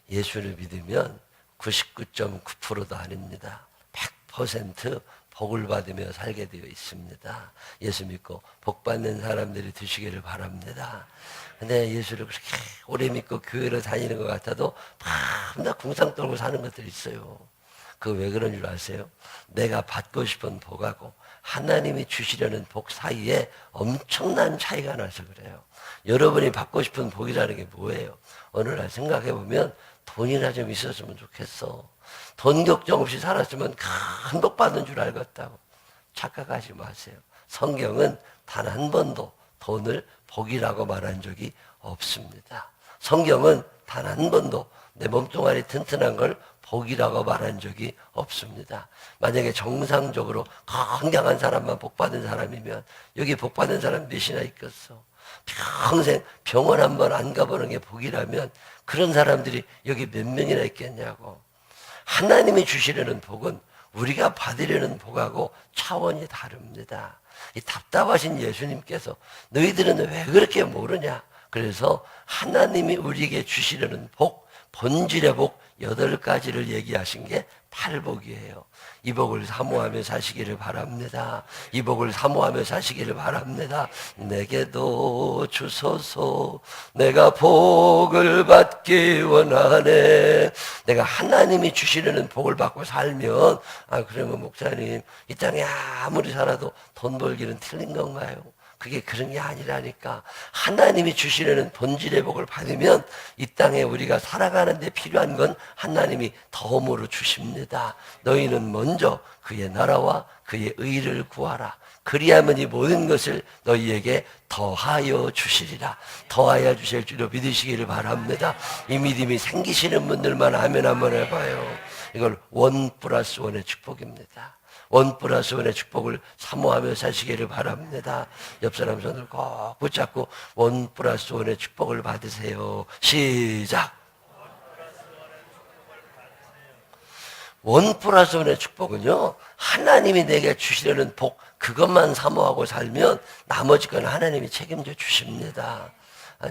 예수를 믿으면 99.9%도 아닙니다. 100% 복을 받으며 살게 되어 있습니다. 예수 믿고 복 받는 사람들이 되시기를 바랍니다. 근데 예수를 그렇게 오래 믿고 교회를 다니는 것 같아도 밤낮 궁상 떨고 사는 것들이 있어요. 그거 왜 그런 줄 아세요? 내가 받고 싶은 복하고 하나님이 주시려는 복 사이에 엄청난 차이가 나서 그래요. 여러분이 받고 싶은 복이라는 게 뭐예요? 어느 날 생각해 보면 돈이나 좀 있었으면 좋겠어. 돈 걱정 없이 살았으면 큰 복 받는 줄 알겠다고. 착각하지 마세요. 성경은 단 한 번도 돈을 복이라고 말한 적이 없습니다. 성경은 단 한 번도 내 몸뚱아리 튼튼한 걸 복이라고 말한 적이 없습니다. 만약에 정상적으로 건강한 사람만 복받은 사람이면 여기 복받은 사람 몇이나 있겠어? 평생 병원 한 번 안 가보는 게 복이라면 그런 사람들이 여기 몇 명이나 있겠냐고. 하나님이 주시려는 복은 우리가 받으려는 복하고 차원이 다릅니다. 이 답답하신 예수님께서 너희들은 왜 그렇게 모르냐? 그래서 하나님이 우리에게 주시려는 복, 본질의 복 8가지를 얘기하신 게 팔복이에요. 이 복을 사모하며 사시기를 바랍니다. 이 복을 사모하며 사시기를 바랍니다. 내게도 주소서. 내가 복을 받기 원하네. 내가 하나님이 주시려는 복을 받고 살면 그러면 목사님 이 땅에 아무리 살아도 돈 벌기는 틀린 건가요? 그게 그런 게 아니라니까. 하나님이 주시려는 본질의 복을 받으면 이 땅에 우리가 살아가는 데 필요한 건 하나님이 덤으로 주십니다. 너희는 먼저 그의 나라와 그의 의를 구하라. 그리하면 이 모든 것을 너희에게 더하여 주시리라. 더하여 주실 줄로 믿으시기를 바랍니다. 이 믿음이 생기시는 분들만 아멘 한번 해봐요. 이걸 1+1의 축복입니다. 1+1의 축복을 사모하며 사시기를 바랍니다. 옆 사람 손을 꼭 붙잡고 1+1의 축복을 받으세요. 시작! 1+1의 축복은요, 하나님이 내게 주시려는 복, 그것만 사모하고 살면 나머지 건 하나님이 책임져 주십니다.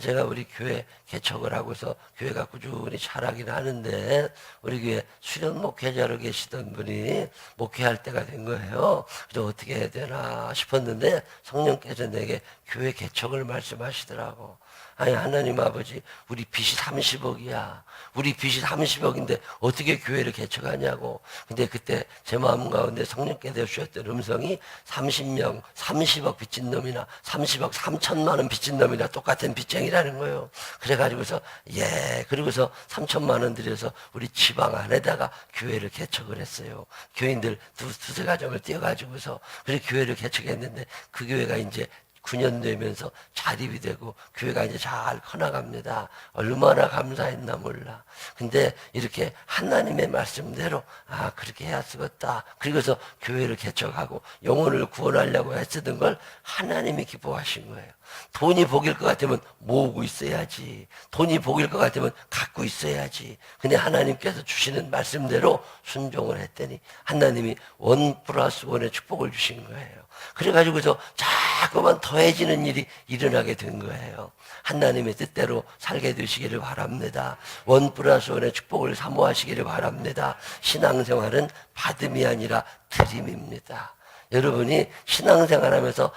제가 우리 교회 개척을 하고서 교회가 꾸준히 자라긴 하는데 우리 교회 수련 목회자로 계시던 분이 목회할 때가 된 거예요. 그래서 어떻게 해야 되나 싶었는데 성령께서 내게 교회 개척을 말씀하시더라고. 아니 하나님 아버지 우리 빚이 30억이야. 우리 빚이 30억인데 어떻게 교회를 개척하냐고. 근데 그때 제 마음 가운데 성령께서 주셨던 음성이 30명 30억 빚진 놈이나 30억 3천만 원 빚진 놈이나 똑같은 빚쟁이라는 거예요. 그래가지고서 그리고서 3천만 원 들여서 우리 지방 안에다가 교회를 개척을 했어요. 교인들 두세 가정을 띄워가지고서 그래서 교회를 개척했는데 그 교회가 이제 9년 되면서 자립이 되고 교회가 이제 잘 커나갑니다. 얼마나 감사했나 몰라. 근데 이렇게 하나님의 말씀대로 그렇게 해야 쓰겠다. 그리고서 교회를 개척하고 영혼을 구원하려고 애쓰던 걸 하나님이 기뻐하신 거예요. 돈이 복일 것 같으면 모으고 있어야지. 돈이 복일 것 같으면 갖고 있어야지. 근데 하나님께서 주시는 말씀대로 순종을 했더니 하나님이 1+1의 축복을 주신 거예요. 그래가지고서 자꾸만 더해지는 일이 일어나게 된 거예요. 하나님의 뜻대로 살게 되시기를 바랍니다. 1+1의 축복을 사모하시기를 바랍니다. 신앙생활은 받음이 아니라 드림입니다. 여러분이 신앙생활하면서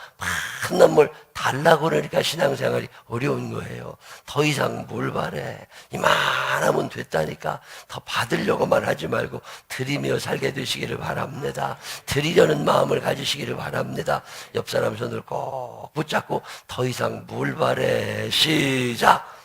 많은 뭘 달라고 그러니까 신앙생활이 어려운 거예요. 더 이상 뭘 바래. 이만하면 됐다니까. 더 받으려고만 하지 말고 드리며 살게 되시기를 바랍니다. 드리려는 마음을 가지시기를 바랍니다. 옆 사람 손을 꼭 붙잡고 더 이상 뭘 바래. 시작!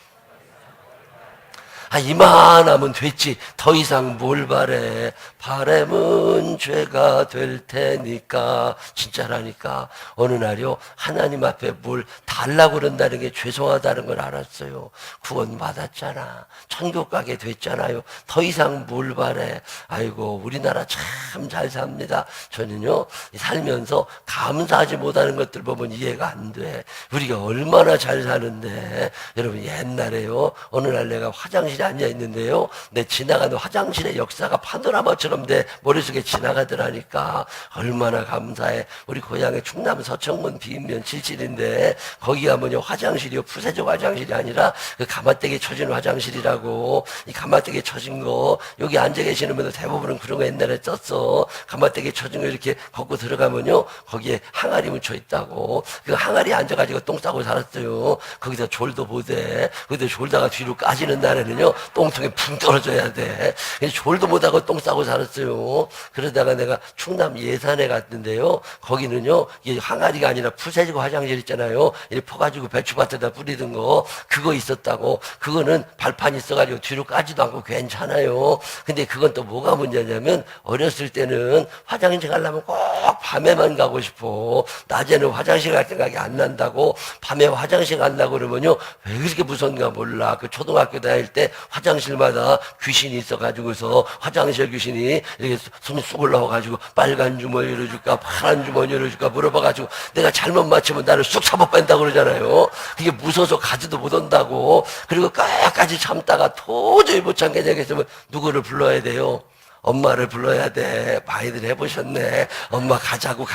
이만하면 됐지. 더 이상 뭘 바래. 바램은 죄가 될 테니까. 진짜라니까. 어느 날요, 하나님 앞에 뭘 달라고 그런다는 게 죄송하다는 걸 알았어요. 구원 받았잖아. 천국 가게 됐잖아요. 더 이상 뭘 바래. 아이고, 우리나라 참 잘 삽니다. 저는요, 살면서 감사하지 못하는 것들 보면 이해가 안 돼. 우리가 얼마나 잘 사는데. 여러분, 옛날에요, 어느 날 내가 화장실 화장실에 앉아있는데요, 내 지나가는 화장실의 역사가 파노라마처럼 내 머릿속에 지나가더라니까. 얼마나 감사해. 우리 고향의 충남 서천군 비인면 77인데 거기 가면요, 화장실이요, 푸세적 화장실이 아니라 그 가마떼기 쳐진 화장실이라고. 이 가마떼기 쳐진 거, 여기 앉아 계시는 분들 대부분은 그런 거 옛날에 썼어. 가마떼기 쳐진 거 이렇게 걷고 들어가면요, 거기에 항아리 묻혀 있다고. 그 항아리에 앉아가지고 똥 싸고 살았어요. 거기서 졸도 못해. 거기서 졸다가 뒤로 까지는 날에는요, 똥통에 붕 떨어져야 돼. 졸도 못하고 똥 싸고 살았어요. 그러다가 내가 충남 예산에 갔는데요, 거기는요, 이게 항아리가 아니라 푸세식 화장실 있잖아요. 이렇게 퍼가지고 배추밭에다 뿌리던 거, 그거 있었다고. 그거는 발판 있어가지고 뒤로 까지도 않고 괜찮아요. 근데 그건 또 뭐가 문제냐면, 어렸을 때는 화장실 가려면 꼭 밤에만 가고 싶어. 낮에는 화장실 갈 생각이 안 난다고. 밤에 화장실 간다고 그러면요, 왜 그렇게 무서운가 몰라. 그 초등학교 다닐 때 화장실마다 귀신이 있어가지고서, 화장실 귀신이 이렇게 손이 쑥 올라와가지고 빨간 주머니를 줄까 파란 주머니를 줄까 물어봐가지고 내가 잘못 맞추면 나를 쑥 잡아 뺀다고 그러잖아요. 그게 무서워서 가지도 못한다고. 그리고 끝까지 참다가 도저히 못 참게 되겠으면 누구를 불러야 돼요? 엄마를 불러야 돼. 많이들 해보셨네. 엄마 가자고.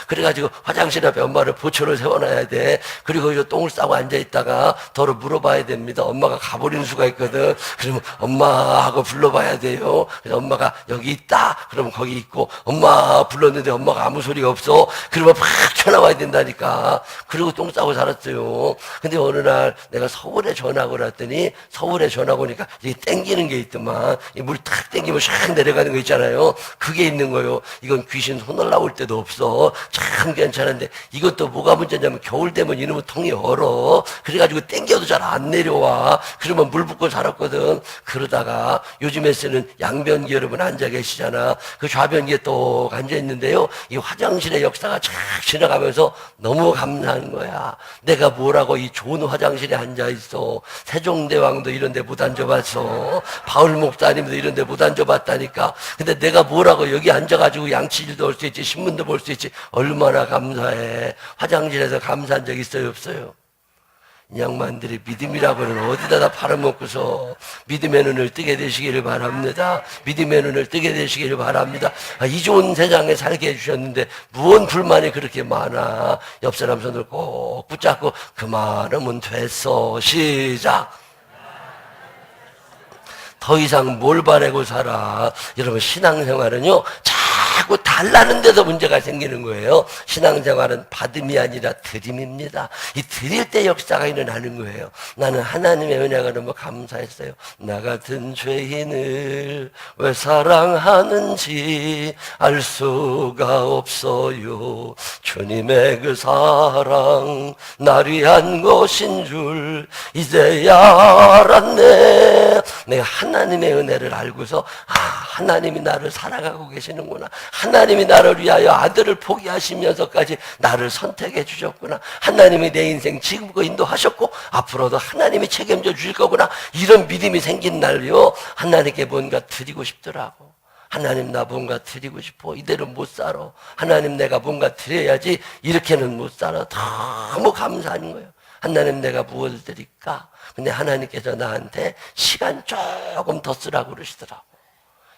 그래가지고 화장실 앞에 엄마를 보초를 세워놔야 돼. 그리고 이제 똥을 싸고 앉아있다가 더러 물어봐야 됩니다. 엄마가 가버리는 수가 있거든. 그러면 엄마 하고 불러봐야 돼요. 그래서 엄마가 여기 있다. 그러면 거기 있고, 엄마 불렀는데 엄마가 아무 소리가 없어. 그러면 팍 튀어나와야 된다니까. 그리고 똥 싸고 살았어요. 근데 어느 날 내가 서울에 전화가 왔더니, 서울에 전화가 오니까 이게 땡기는 게 있더만. 물 탁 땡기면 샥 내려가는 거 있잖아요. 그게 있는 거요. 이건 귀신 손 올라올 때도 없어. 참 괜찮은데, 이것도 뭐가 문제냐면 겨울 되면 이놈의 통이 얼어. 그래가지고 땡겨도 잘 안 내려와. 그러면 물 붓고 살았거든. 그러다가 요즘에 쓰는 양변기 여러분 앉아 계시잖아. 그 좌변기에 또 앉아 있는데요, 이 화장실의 역사가 쫙 지나가면서 너무 감사한 거야. 내가 뭐라고 이 좋은 화장실에 앉아 있어. 세종대왕도 이런 데 못 앉아봤어. 바울 목사님도 이런 데 못 앉아봤다니까. 근데 내가 뭐라고 여기 앉아가지고 양치질도 할 수 있지, 신문도 볼 수 있지. 얼마나 감사해. 화장실에서 감사한 적 있어요, 없어요? 이 양반들이 믿음이라고는 어디다 다 팔아먹고서 믿음의 눈을 뜨게 되시기를 바랍니다. 믿음의 눈을 뜨게 되시기를 바랍니다. 이 좋은 세상에 살게 해주셨는데 무언 불만이 그렇게 많아. 옆 사람 손을 꼭 붙잡고 그만하면 됐어. 시작. 더 이상 뭘 바라고 살아. 여러분, 신앙생활은요, 자꾸 달라는 데서 문제가 생기는 거예요. 신앙생활은 받음이 아니라 드림입니다. 이 드릴 때 역사가 일어나는 거예요. 나는 하나님의 은혜가 너무 감사했어요. 나 같은 죄인을 왜 사랑하는지 알 수가 없어요. 주님의 그 사랑 날 위한 것인 줄 이제야 알았네. 내가 하나님의 은혜를 알고서, 하나님이 나를 사랑하고 계시는구나. 하나님이 나를 위하여 아들을 포기하시면서까지 나를 선택해 주셨구나. 하나님이 내 인생 지금껏 인도하셨고 앞으로도 하나님이 책임져 주실 거구나. 이런 믿음이 생긴 날요, 하나님께 뭔가 드리고 싶더라고. 하나님, 나 뭔가 드리고 싶어. 이대로 못 살아. 하나님, 내가 뭔가 드려야지. 이렇게는 못 살아. 너무 감사한 거예요. 하나님, 내가 무엇을 드릴까? 근데 하나님께서 나한테 시간 조금 더 쓰라고 그러시더라고.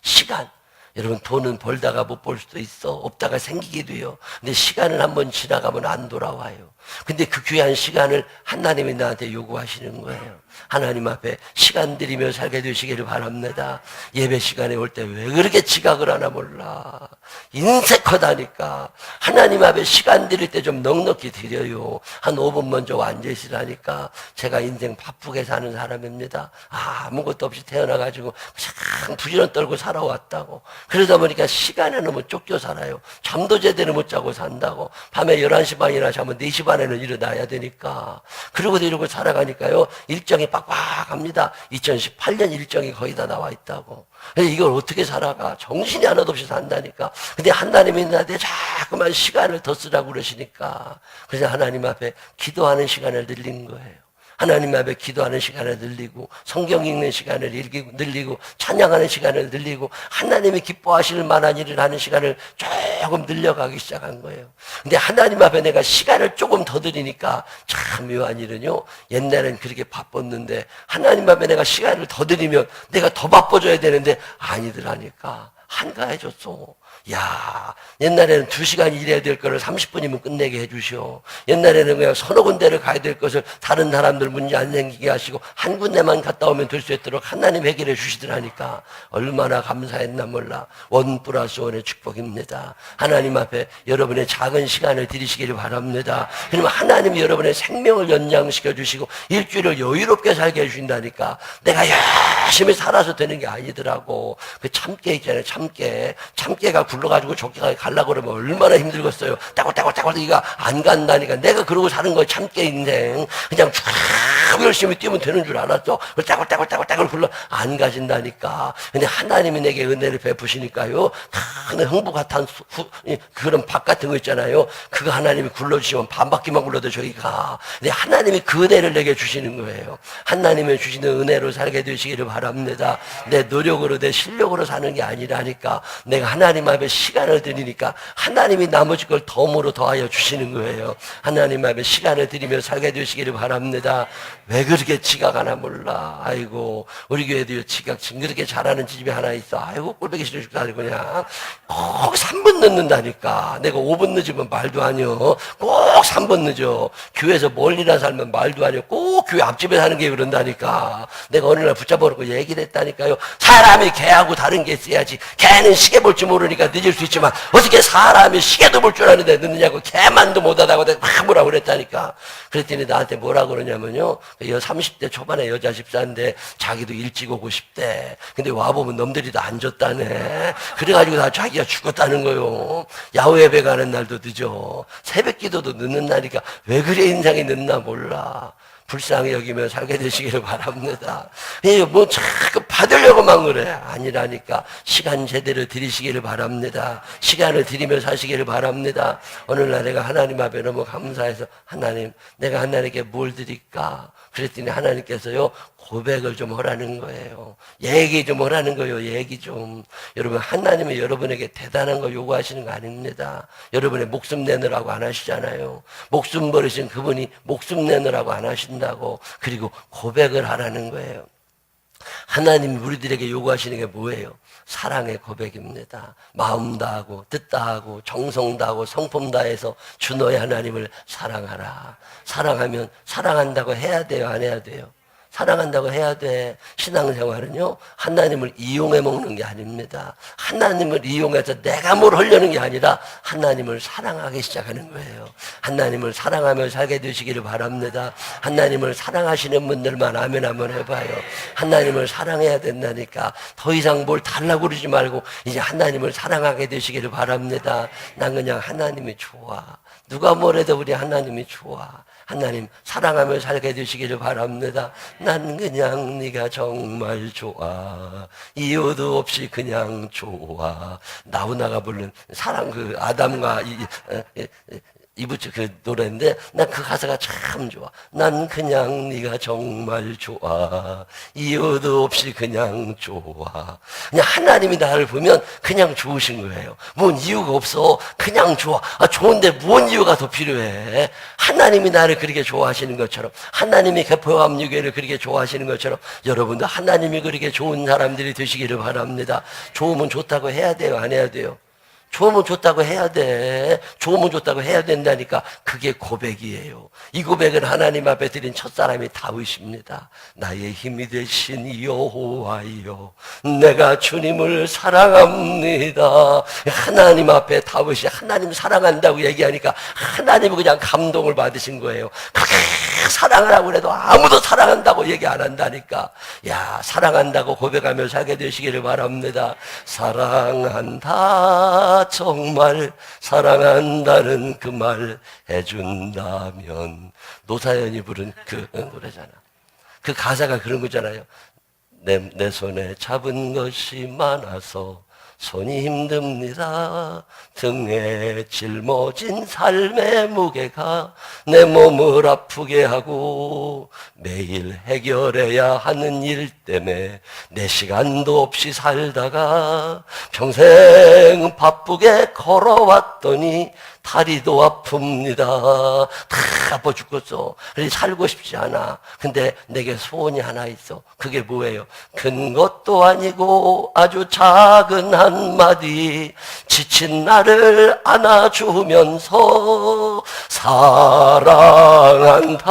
시간. 여러분, 돈은 벌다가 못 벌 수도 있어. 없다가 생기기도 해요. 근데 시간을 한번 지나가면 안 돌아와요. 근데 그 귀한 시간을 하나님이 나한테 요구하시는 거예요. 하나님 앞에 시간 들이며 살게 되시기를 바랍니다. 예배 시간에 올 때 왜 그렇게 지각을 하나 몰라. 인색하다니까. 하나님 앞에 시간 드릴 때 좀 넉넉히 드려요. 한 5분 먼저 앉으시라니까. 제가 인생 바쁘게 사는 사람입니다. 아무것도 없이 태어나가지고 참 부지런 떨고 살아왔다고. 그러다 보니까 시간에 너무 쫓겨 살아요. 잠도 제대로 못 자고 산다고. 밤에 11시 반이나 자면 4시 반에는 일어나야 되니까. 그러고도 이러고 살아가니까요, 일정이 빡빡합니다. 2018년 일정이 거의 다 나와 있다고. 이걸 어떻게 살아가? 정신이 하나도 없이 산다니까. 근데 하나님이 나한테 자꾸만 시간을 더 쓰라고 그러시니까. 그래서 하나님 앞에 기도하는 시간을 늘린 거예요. 하나님 앞에 기도하는 시간을 늘리고 성경 읽는 시간을 늘리고 찬양하는 시간을 늘리고 하나님이 기뻐하실 만한 일을 하는 시간을 조금 늘려가기 시작한 거예요. 근데 하나님 앞에 내가 시간을 조금 더 드리니까 참 묘한 일은요, 옛날엔 그렇게 바빴는데 하나님 앞에 내가 시간을 더 드리면 내가 더 바빠져야 되는데 아니더라니까 한가해졌어. 야, 옛날에는 2시간 일해야 될 거를 30분이면 끝내게 해주시오. 옛날에는 그냥 서너 군데를 가야 될 것을 다른 사람들 문제 안 생기게 하시고 한 군데만 갔다 오면 될 수 있도록 하나님 해결해 주시더라니까 얼마나 감사했나 몰라. 1+1의 축복입니다. 하나님 앞에 여러분의 작은 시간을 들이시기를 바랍니다. 그러면 하나님이 여러분의 생명을 연장시켜 주시고 일주일을 여유롭게 살게 해주신다니까. 내가 열심히 살아서 되는 게 아니더라고. 그 참깨 있잖아요. 참깨가 굴러가지고 저기가 가려고 그러면 얼마나 힘들겠어요. 따글따글따글 이가 안 간다니까. 내가 그러고 사는 거 참깨 인생. 그냥 쭉 열심히 뛰면 되는 줄 알았어. 따글따글 굴러 안 가진다니까. 근데 하나님이 내게 은혜를 베푸시니까요. 큰 흥부 같은 그런 밭 같은 거 있잖아요. 그거 하나님이 굴러주시면 반바퀴만 굴러도 저기 가. 근데 하나님이 그 은혜를 내게 주시는 거예요. 하나님이 주시는 은혜로 살게 되시기를 바랍니다. 내 노력으로 내 실력으로 사는 게 아니라니까. 내가 하나님 앞에 시간을 드리니까 하나님이 나머지 걸 덤으로 더하여 주시는 거예요. 하나님 앞에 시간을 드리며 살게 되시기를 바랍니다. 왜 그렇게 지각하나 몰라. 아이고, 우리 교회도 지각 징그럽게 잘하는 집이 하나 있어. 아이고, 꼴보기 싫은 죽다니 그냥 꼭 3분 늦는다니까. 내가 5분 늦으면 말도 아니요. 꼭 3분 늦어. 교회에서 멀리나 살면 말도 아니요. 꼭 교회 앞집에 사는 게 그런다니까. 내가 어느 날 붙잡아놓고 얘기를 했다니까요. 사람이 개하고 다른 게 있어야지. 개는 시계 볼 줄 모르니까 늦을 수 있지만 어떻게 사람이 시계도 볼 줄 아는데 늦느냐고. 개만도 못하다고 내가 막 뭐라고 그랬다니까. 그랬더니 나한테 뭐라고 그러냐면요, 30대 초반에 여자 집사인데 자기도 일찍 오고 싶대. 근데 와보면 놈들이 다 안 줬다네. 그래가지고 다 자기가 죽었다는 거요. 야후 예배 가는 날도 늦어. 새벽 기도도 늦는 날이니까 왜 그래 인상이 늦나 몰라. 불쌍히 여기며 살게 되시기를 바랍니다. 뭐 자꾸 받으려고만 그래. 아니라니까. 시간 제대로 드리시기를 바랍니다. 시간을 드리며 사시기를 바랍니다. 어느 날 내가 하나님 앞에 너무 감사해서 하나님, 내가 하나님께 뭘 드릴까? 그랬더니 하나님께서요, 고백을 좀 하라는 거예요. 얘기 좀 하라는 거예요. 얘기 좀. 여러분, 하나님은 여러분에게 대단한 거 요구하시는 거 아닙니다. 여러분의 목숨 내느라고 안 하시잖아요. 목숨 버리신 그분이 목숨 내느라고 안 하신다고. 그리고 고백을 하라는 거예요. 하나님이 우리들에게 요구하시는 게 뭐예요? 사랑의 고백입니다. 마음 다하고 뜻 다하고 정성 다하고 성품 다해서 주 너의 하나님을 사랑하라. 사랑하면 사랑한다고 해야 돼요? 안 해야 돼요? 사랑한다고 해야 돼. 신앙생활은요, 하나님을 이용해 먹는 게 아닙니다. 하나님을 이용해서 내가 뭘 하려는 게 아니라 하나님을 사랑하기 시작하는 거예요. 하나님을 사랑하며 살게 되시기를 바랍니다. 하나님을 사랑하시는 분들만 아멘 한번 해봐요. 하나님을 사랑해야 된다니까. 더 이상 뭘 달라고 그러지 말고 이제 하나님을 사랑하게 되시기를 바랍니다. 난 그냥 하나님이 좋아. 누가 뭐래도 우리 하나님이 좋아. 하나님 사랑하며 살게 되시기를 바랍니다. 난 그냥 네가 정말 좋아. 이유도 없이 그냥 좋아. 나훈아가 부른 사랑, 그 아담과 이브츠 그 노래인데 난 그 가사가 참 좋아. 난 그냥 네가 정말 좋아. 이유도 없이 그냥 좋아. 그냥 하나님이 나를 보면 그냥 좋으신 거예요. 뭔 이유가 없어. 그냥 좋아. 좋은데 뭔 이유가 더 필요해. 하나님이 나를 그렇게 좋아하시는 것처럼, 하나님이 개포함유교회를 그렇게 좋아하시는 것처럼 여러분도 하나님이 그렇게 좋은 사람들이 되시기를 바랍니다. 좋으면 좋다고 해야 돼요? 안 해야 돼요? 좋으면 좋다고 해야 돼. 좋으면 좋다고 해야 된다니까. 그게 고백이에요. 이 고백은 하나님 앞에 드린 첫사람이 다윗입니다. 나의 힘이 되신 여호와여, 내가 주님을 사랑합니다. 하나님 앞에 다윗이 하나님 사랑한다고 얘기하니까 하나님은 그냥 감동을 받으신 거예요. 그렇게 사랑을 하고 그래도 아무도 사랑한다고 얘기 안 한다니까. 야, 사랑한다고 고백하며 살게 되시기를 바랍니다. 사랑한다, 정말 사랑한다는 그 말 해준다면. 노사연이 부른 그 노래잖아. 그 가사가 그런 거잖아요. 내 손에 잡은 것이 많아서 손이 힘듭니다. 등에 짊어진 삶의 무게가 내 몸을 아프게 하고 매일 해결해야 하는 일 때문에 내 시간도 없이 살다가 평생 바쁘게 걸어왔더니 다리도 아픕니다. 다 아파 죽겠어. 그래서 살고 싶지 않아. 근데 내게 소원이 하나 있어. 그게 뭐예요? 큰 것도 아니고 아주 작은 한마디, 지친 나를 안아주면서 사랑한다,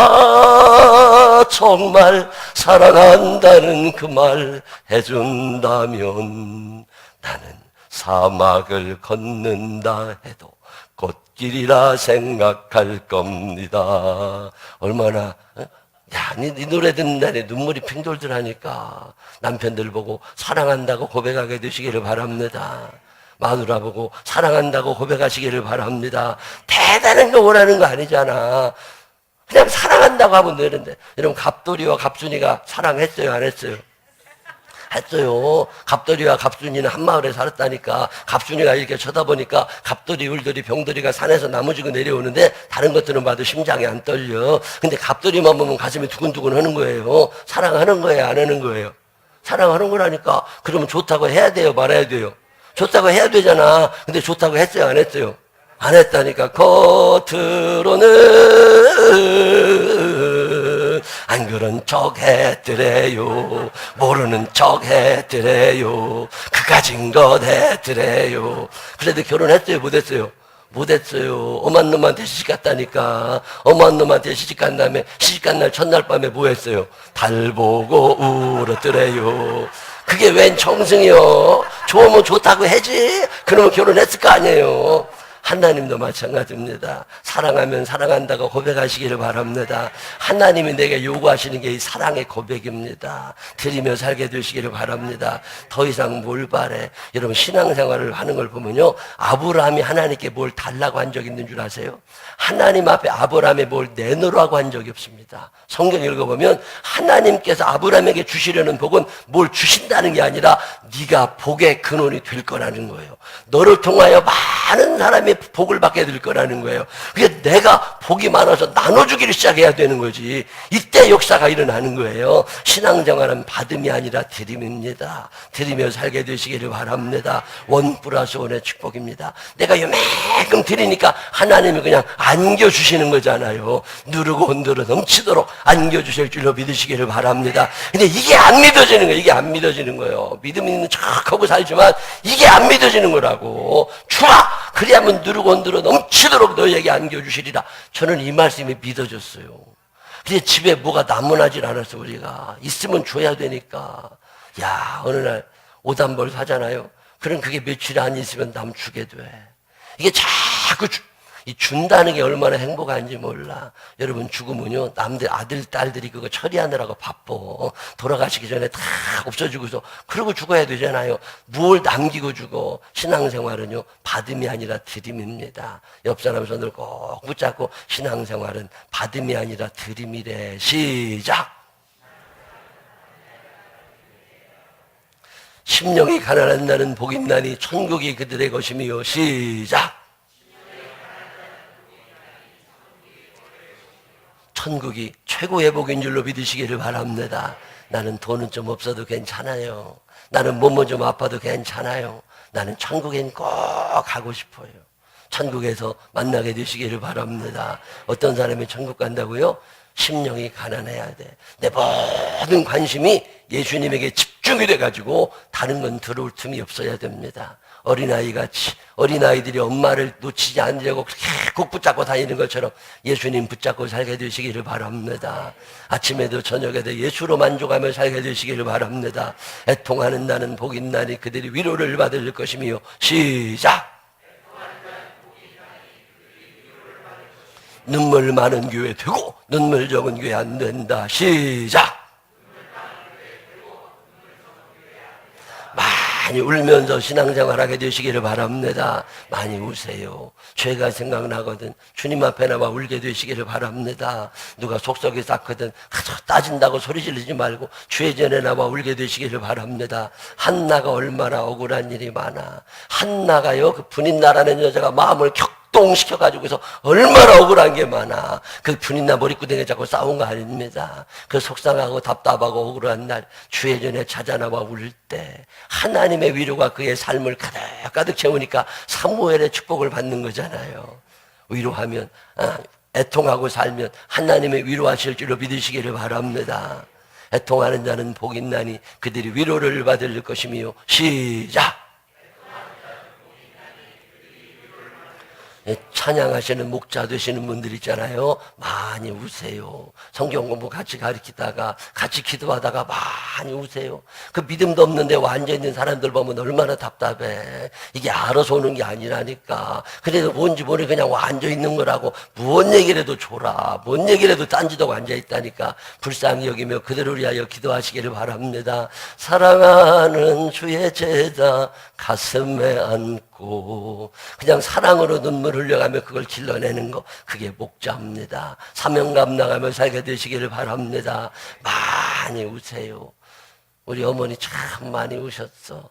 정말 사랑한다는 그 말 해준다면 나는 사막을 걷는다 해도 꽃길이라 생각할 겁니다. 얼마나 야, 네 노래 듣는 날에 눈물이 핑 돌더라니까. 남편들 보고 사랑한다고 고백하게 되시기를 바랍니다. 마누라 보고 사랑한다고 고백하시기를 바랍니다. 대단한 거 원하는 거 아니잖아. 그냥 사랑한다고 하면 되는데. 여러분, 갑돌이와 갑순이가 사랑했어요, 안 했어요? 했어요. 갑돌이와 갑순이는 한 마을에 살았다니까. 갑순이가 이렇게 쳐다보니까 갑돌이, 울돌이, 병돌이가 산에서 나무 지고 내려오는데 다른 것들은 봐도 심장이 안 떨려. 근데 갑돌이만 보면 가슴이 두근두근 하는 거예요. 사랑하는 거예요, 안 하는 거예요? 사랑하는 거라니까. 그러면 좋다고 해야 돼요, 말아야 돼요? 좋다고 해야 되잖아. 근데 좋다고 했어요, 안 했어요? 안 했다니까. 겉으로는 안 그런 척 했더래요. 모르는 척 했더래요. 그까진 것 했더래요. 그래도 결혼했어요, 못했어요? 못했어요. 엄한 놈한테 시집갔다니까. 엄한 놈한테 시집간 다음에 시집간 날 첫날 밤에 뭐 했어요? 달 보고 울었더래요. 그게 웬 정승이요? 좋으면 좋다고 해지. 그러면 결혼했을 거 아니에요. 하나님도 마찬가지입니다. 사랑하면 사랑한다고 고백하시기를 바랍니다. 하나님이 내게 요구하시는 게 이 사랑의 고백입니다. 드리며 살게 되시기를 바랍니다. 더 이상 뭘 바래? 여러분, 신앙생활을 하는 걸 보면요, 아브라함이 하나님께 뭘 달라고 한 적 있는 줄 아세요? 하나님 앞에 아브라함에 뭘 내놓으라고 한 적이 없습니다. 성경 읽어보면 하나님께서 아브라함에게 주시려는 복은 뭘 주신다는 게 아니라 네가 복의 근원이 될 거라는 거예요. 너를 통하여 많은 사람이 복을 받게 될 거라는 거예요. 그게 내가 복이 많아서 나눠주기를 시작해야 되는 거지. 이때 역사가 일어나는 거예요. 신앙생활은 받음이 아니라 드림입니다. 드리며 살게 되시기를 바랍니다. 원 플러스 원의 축복입니다. 내가 요만큼 드리니까 하나님이 그냥 안겨주시는 거잖아요. 누르고 늘어 넘치도록 안겨주실 줄로 믿으시기를 바랍니다. 근데 이게 안 믿어지는 거예요. 이게 안 믿어지는 거예요. 믿음 있는 척하고 살지만 이게 안 믿어지는 거라고. 주라! 그래야만 누르고 늘어 넘치도록 너에게 안겨주시리라. 저는 이 말씀이 믿어졌어요. 근데 집에 뭐가 남문하질 않았어. 우리가 있으면 줘야 되니까. 야, 어느 날 오단벌 사잖아요. 그럼 그게 며칠 안 있으면 남 주게 돼. 이게 자꾸 이 준다는 게 얼마나 행복한지 몰라. 여러분, 죽으면요, 남들 아들 딸들이 그거 처리하느라고 바빠. 돌아가시기 전에 다 없어지고서 그러고 죽어야 되잖아요. 뭘 남기고 죽어. 신앙생활은요, 받음이 아니라 드림입니다. 옆 사람 손을 꼭 붙잡고 신앙생활은 받음이 아니라 드림이래. 시작. 심령이 가난한 나는 복 있나니 천국이 그들의 것이며. 시작. 천국이 최고의 복인 줄로 믿으시기를 바랍니다. 나는 돈은 좀 없어도 괜찮아요. 나는 몸은 좀 아파도 괜찮아요. 나는 천국엔 꼭 가고 싶어요. 천국에서 만나게 되시기를 바랍니다. 어떤 사람이 천국 간다고요? 심령이 가난해야 돼. 내 모든 관심이 예수님에게 집중이 돼가지고 다른 건 들어올 틈이 없어야 됩니다. 어린아이같이 어린아이들이 엄마를 놓치지 않으려고 그렇게 꼭 붙잡고 다니는 것처럼 예수님 붙잡고 살게 되시기를 바랍니다. 아침에도 저녁에도 예수로 만족하며 살게 되시기를 바랍니다. 애통하는 나는 복 있나니 그들이 위로를 받을 것이며. 시작. 눈물 많은 교회 되고 눈물 적은 교회 안 된다. 시작. 많이 울면서 신앙생활하게 되시기를 바랍니다. 많이 우세요. 죄가 생각나거든 주님 앞에 나와 울게 되시기를 바랍니다. 누가 속썩이 쌓거든 따진다고 소리 지르지 말고 주의 전에 나와 울게 되시기를 바랍니다. 한나가 얼마나 억울한 일이 많아. 한나가요, 그 분인나라는 여자가 마음을 격동시켜가지고서 얼마나 억울한 게 많아. 그 분인나 머리구덩이에 자꾸 싸운 거 아닙니다. 그 속상하고 답답하고 억울한 날 주의 전에 찾아나와 울 때 하나님의 위로가 그의 삶을 가득 채우니까 사무엘의 축복을 받는 거잖아요. 위로하면 애통하고 살면 하나님의 위로하실 줄로 믿으시기를 바랍니다. 애통하는 자는 복이 있나니 그들이 위로를 받을 것이며. 시작! 찬양하시는 목자 되시는 분들 있잖아요. 많이 우세요. 성경 공부 같이 가르치다가 같이 기도하다가 많이 우세요. 그 믿음도 없는데 완전 있는 사람들 보면 얼마나 답답해. 이게 알아서 오는 게 아니라니까. 그래도 뭔지 모르게 그냥 완전 있는 거라고 무언 얘기를 해도 줘라. 뭔 얘기를 해도 딴지도 앉아있다니까. 불쌍히 여기며 그들을 위하여 기도하시기를 바랍니다. 사랑하는 주의 제자 가슴에 안고 그냥 사랑으로 눈물 흘려가며 그걸 길러내는 거, 그게 목자입니다. 사명 감당하며 살게 되시기를 바랍니다. 많이 우세요. 우리 어머니 참 많이 우셨어.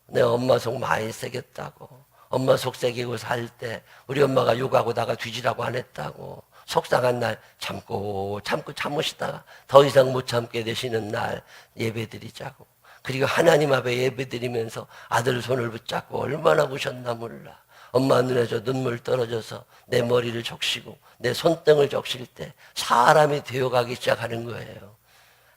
내 엄마 속 많이 새겼다고. 엄마 속 새기고 살 때 우리 엄마가 욕하고 나가 뒤지라고 안 했다고. 속상한 날 참고 참으시다가 더 이상 못 참게 되시는 날 예배드리자고. 그리고 하나님 앞에 예배드리면서 아들 손을 붙잡고 얼마나 우셨나 몰라. 엄마 눈에서 눈물 떨어져서 내 머리를 적시고 내 손등을 적실 때 사람이 되어가기 시작하는 거예요.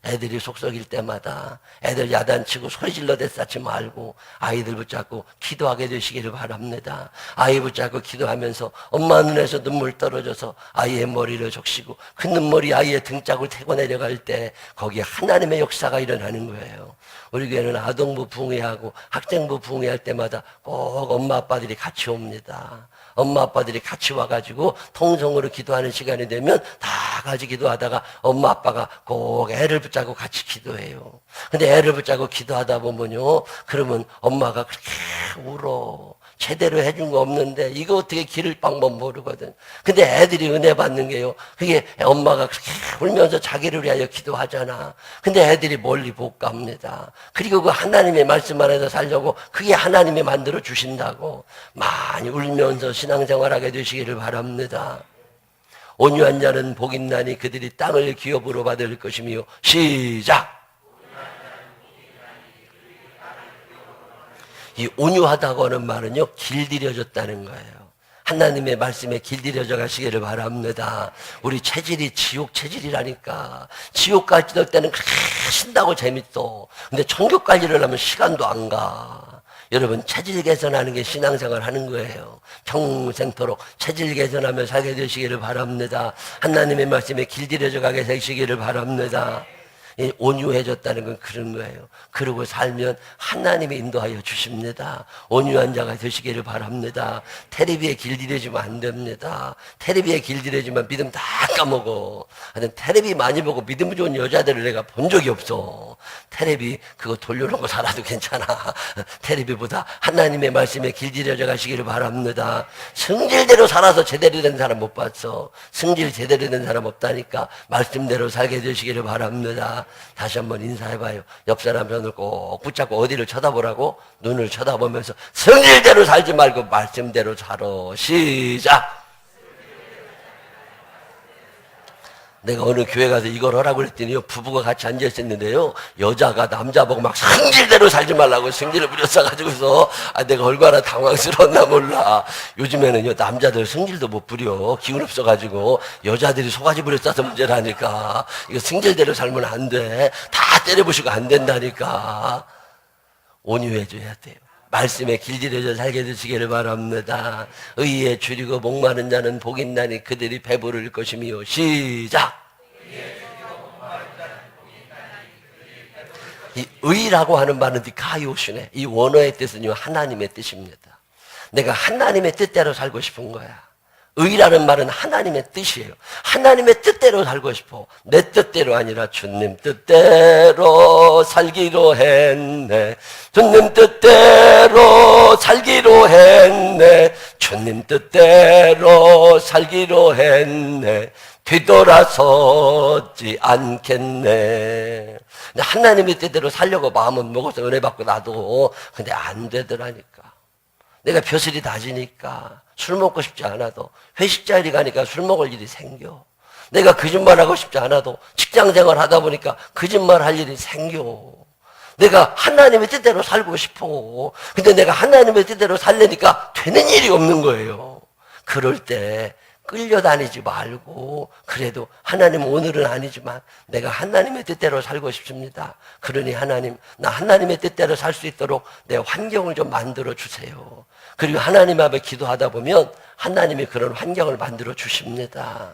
애들이 속썩일 때마다 애들 야단치고 소리질러 대싸지 말고 아이들 붙잡고 기도하게 되시기를 바랍니다. 아이 붙잡고 기도하면서 엄마 눈에서 눈물 떨어져서 아이의 머리를 적시고 그 눈물이 아이의 등짝을 태고 내려갈 때 거기에 하나님의 역사가 일어나는 거예요. 우리 교회는 아동부 붕괴하고 학생부 붕괴할 때마다 꼭 엄마 아빠들이 같이 옵니다. 엄마 아빠들이 같이 와가지고 통성으로 기도하는 시간이 되면 다 같이 기도하다가 엄마 아빠가 꼭 애를 붙잡고 같이 기도해요. 근데 애를 붙잡고 기도하다 보면요, 그러면 엄마가 그렇게 울어. 제대로 해준 거 없는데 이거 어떻게 기를 방법 모르거든. 근데 애들이 은혜 받는 게요, 그게 엄마가 그렇게 울면서 자기를 위하여 기도하잖아. 근데 애들이 멀리 못 갑니다. 그리고 그 하나님의 말씀 안에서 살려고 그게 하나님이 만들어 주신다고. 많이 울면서 신앙생활하게 되시기를 바랍니다. 온유한 자는 복 있나니 그들이 땅을 기업으로 받을 것이며. 시작! 이 온유하다고 하는 말은요, 길들여졌다는 거예요. 하나님의 말씀에 길들여져 가시기를 바랍니다. 우리 체질이 지옥 체질이라니까. 지옥 갈지 될 때는 그렇게 신나고 재밌어. 근데 천국 관리를 하면 시간도 안 가. 여러분, 체질 개선하는 게 신앙생활 하는 거예요. 평생토록 체질 개선하며 살게 되시기를 바랍니다. 하나님의 말씀에 길들여져 가게 되시기를 바랍니다. 온유해졌다는 건 그런 거예요. 그러고 살면 하나님이 인도하여 주십니다. 온유한 자가 되시기를 바랍니다. 테레비에 길들여지면 안 됩니다. 테레비에 길들여지면 믿음 다 까먹어. 하여튼 테레비 많이 보고 믿음 좋은 여자들을 내가 본 적이 없어. 테레비 그거 돌려놓고 살아도 괜찮아. 테레비보다 하나님의 말씀에 길들여져 가시기를 바랍니다. 성질대로 살아서 제대로 된 사람 못 봤어. 성질 제대로 된 사람 없다니까. 말씀대로 살게 되시기를 바랍니다. 다시 한번 인사해봐요. 옆 사람 손을 꼭 붙잡고 어디를 쳐다보라고? 눈을 쳐다보면서 성질대로 살지 말고 말씀대로 살아. 시작! 내가 어느 교회 가서 이걸 하라고 그랬더니요, 부부가 같이 앉아있었는데요, 여자가 남자 보고 막 성질대로 살지 말라고 성질을 부렸어가지고서 내가 얼마나 당황스러웠나 몰라. 요즘에는요, 남자들 성질도 못 부려. 기운 없어가지고 여자들이 속아지 부렸어서 문제라니까. 이거 성질대로 살면 안 돼. 다 때려부시고 안 된다니까. 온유해줘야 돼요. 말씀에 길들여져 살게 되시기를 바랍니다. 의에 줄이고 목마른 자는 복이 있나니 그들이 배부를 것이며. 시작! 이 의라고 하는 말은 가요시네. 이 원어의 뜻은요, 하나님의 뜻입니다. 내가 하나님의 뜻대로 살고 싶은 거야. 의라는 말은 하나님의 뜻이에요. 하나님의 뜻대로 살고 싶어. 내 뜻대로 아니라 주님 뜻대로 살기로 했네. 주님 뜻대로 살기로 했네. 주님 뜻대로 살기로 했네. 뒤돌아서지 않겠네. 근데 하나님의 뜻대로 살려고 마음은 먹어서 은혜 받고 나도 근데 안 되더라니까. 내가 벼슬이 낮으니까 술 먹고 싶지 않아도 회식 자리 가니까 술 먹을 일이 생겨. 내가 거짓말하고 싶지 않아도 직장생활 하다 보니까 거짓말할 일이 생겨. 내가 하나님의 뜻대로 살고 싶어. 근데 내가 하나님의 뜻대로 살려니까 되는 일이 없는 거예요. 그럴 때 끌려다니지 말고 그래도 하나님 오늘은 아니지만 내가 하나님의 뜻대로 살고 싶습니다. 그러니 하나님, 나 하나님의 뜻대로 살 수 있도록 내 환경을 좀 만들어 주세요. 그리고 하나님 앞에 기도하다 보면 하나님이 그런 환경을 만들어 주십니다.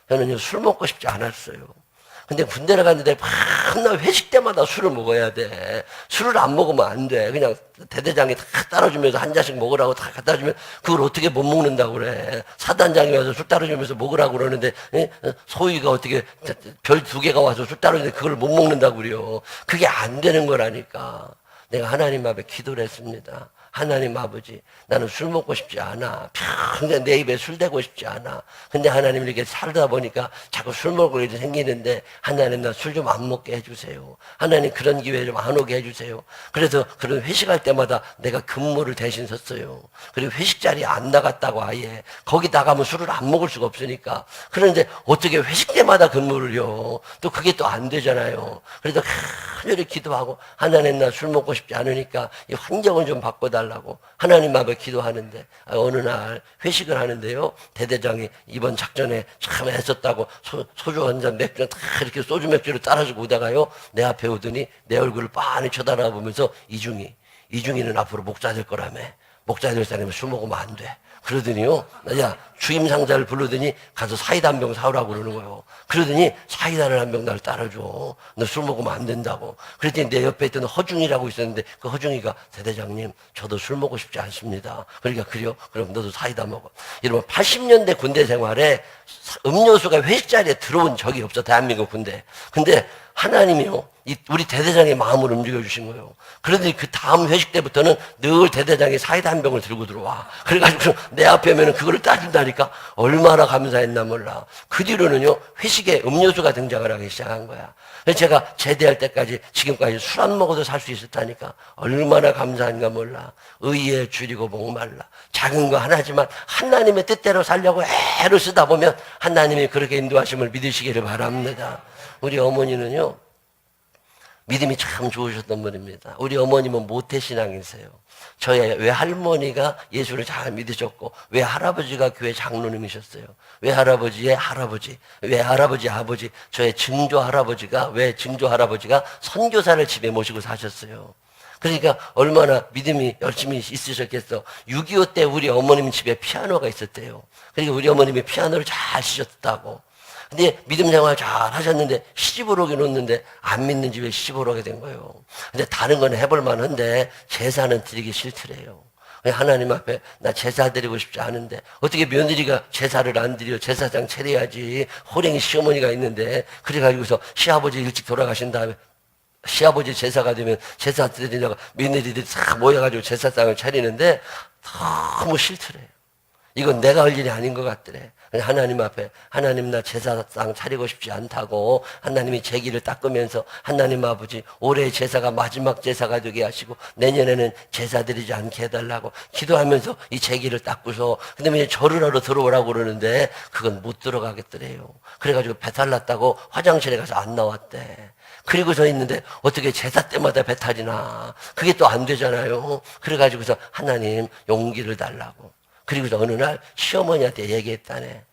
저는요, 술 먹고 싶지 않았어요. 근데 군대를 갔는데 맨날 회식 때마다 술을 먹어야 돼. 술을 안 먹으면 안 돼. 그냥 대대장이 다 따라주면서 한 잔씩 먹으라고 다 갖다 주면 그걸 어떻게 못 먹는다고 그래. 사단장이 와서 술 따라주면서 먹으라고 그러는데 소위가 어떻게 별 2개가 와서 술 따라주는데 그걸 못 먹는다고 그래요. 그게 안 되는 거라니까. 내가 하나님 앞에 기도를 했습니다. 하나님 아버지, 나는 술 먹고 싶지 않아. 평생 내 입에 술 대고 싶지 않아. 근데 하나님 이렇게 살다 보니까 자꾸 술 먹을 일이 생기는데 하나님 나 술 좀 안 먹게 해주세요. 하나님 그런 기회 좀 안 오게 해주세요. 그래서 그런 회식할 때마다 내가 근무를 대신 섰어요. 그리고 회식 자리에 안 나갔다고 아예. 거기 나가면 술을 안 먹을 수가 없으니까. 그런데 어떻게 회식 때마다 근무를요. 또 그게 또 안 되잖아요. 그래서 간절히 기도하고 하나님 나 술 먹고 싶지 않으니까 이 환경을 좀 바꿔달라고 하나님 앞에 기도하는데 어느 날 회식을 하는데요. 대대장이 이번 작전에 참 애썼다고 소주 한 잔 맥주 다 이렇게 소주 맥주를 따라주고 오다가요. 내 앞에 오더니 내 얼굴을 빤히 쳐다보면서 이중이는 앞으로 목사 될 거라며. 목사 될 사람은 술 먹으면 안 돼. 그러더니요, 야, 주임 상자를 부르더니 가서 사이다 한 병 사오라고 그러는 거예요. 그러더니 사이다를 한 병 나를 따라줘. 너 술 먹으면 안 된다고. 그랬더니 내 옆에 있던 허중이라고 있었는데 그 허중이가 대대장님, 저도 술 먹고 싶지 않습니다. 그러니까 그래요? 그럼 너도 사이다 먹어. 여러분 80년대 군대 생활에 음료수가 회식 자리에 들어온 적이 없어. 대한민국 군대. 근데 하나님이요, 우리 대대장의 마음을 움직여주신 거예요. 그런데 그 다음 회식 때부터는 늘 대대장이 사이다 한 병을 들고 들어와. 그래가지고 내 앞에 오면 그거를 따준다니까 얼마나 감사했나 몰라. 그 뒤로는요, 회식에 음료수가 등장을 하기 시작한 거야. 그래서 제가 제대할 때까지 지금까지 술 안 먹어도 살 수 있었다니까 얼마나 감사한가 몰라. 의에 줄이고 목말라. 작은 거 하나지만 하나님의 뜻대로 살려고 애를 쓰다 보면 하나님이 그렇게 인도하심을 믿으시기를 바랍니다. 우리 어머니는요, 믿음이 참 좋으셨던 분입니다. 우리 어머님은 모태신앙이세요. 저희 외할머니가 예수를 잘 믿으셨고 외할아버지가 교회 장로님이셨어요. 외할아버지의 할아버지, 외할아버지 아버지, 저의 증조할아버지가 외증조할아버지가 선교사를 집에 모시고 사셨어요. 그러니까 얼마나 믿음이 열심히 있으셨겠어. 6.25 때 우리 어머님 집에 피아노가 있었대요. 그러니까 우리 어머님이 피아노를 잘 치셨다고. 근데 믿음 생활 잘 하셨는데 시집을 오긴 왔는데 안 믿는 집에 시집을 오게 된 거예요. 근데 다른 건 해볼 만한데 제사는 드리기 싫더래요. 하나님 앞에 나 제사 드리고 싶지 않은데 어떻게 며느리가 제사를 안 드려. 제사장 차려야지. 호랭이 시어머니가 있는데 그래가지고서 시아버지 일찍 돌아가신 다음에 시아버지 제사가 되면 제사 드리려고 며느리들이 다 모여가지고 제사상을 차리는데 너무 싫더래요. 이건 내가 할 일이 아닌 것 같더래. 하나님 앞에 하나님 나 제사상 차리고 싶지 않다고 하나님이 제 길을 닦으면서 하나님 아버지 올해 제사가 마지막 제사가 되게 하시고 내년에는 제사 드리지 않게 해달라고 기도하면서 이 제 길을 닦고서 그다음에 절을 하러 들어오라고 그러는데 그건 못 들어가겠더래요. 그래가지고 배탈 났다고 화장실에 가서 안 나왔대. 그리고서 있는데 어떻게 제사 때마다 배탈이나 그게 또 안 되잖아요. 그래가지고서 하나님 용기를 달라고. 그리고서 어느 날 시어머니한테 얘기했다네.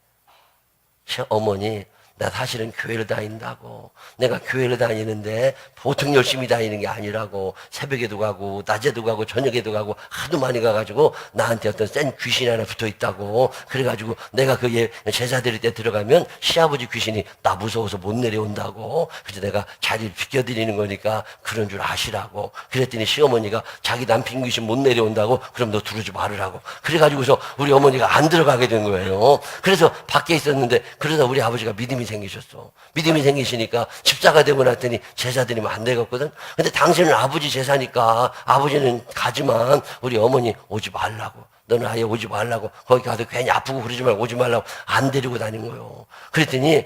어머니, 나 사실은 교회를 다닌다고. 내가 교회를 다니는데 보통 열심히 다니는 게 아니라고. 새벽에도 가고 낮에도 가고 저녁에도 가고 하도 많이 가가지고 나한테 어떤 센 귀신이 하나 붙어있다고. 그래가지고 내가 거기에 제사 드릴 때 들어가면 시아버지 귀신이 나 무서워서 못 내려온다고. 그래서 내가 자리를 비켜드리는 거니까 그런 줄 아시라고. 그랬더니 시어머니가 자기 남편 귀신 못 내려온다고. 그럼 너 들어오지 말으라고. 그래가지고서 우리 어머니가 안 들어가게 된 거예요. 그래서 밖에 있었는데 그러다 우리 아버지가 믿음이 생기셨어. 믿음이 생기시니까 집사가 되고 났더니 제사 드리면 안 되겠거든. 근데 당신은 아버지 제사니까 아버지는 가지만 우리 어머니 오지 말라고. 너는 아예 오지 말라고. 거기 가서 괜히 아프고 그러지 말고 오지 말라고 안 데리고 다닌 거예요. 그랬더니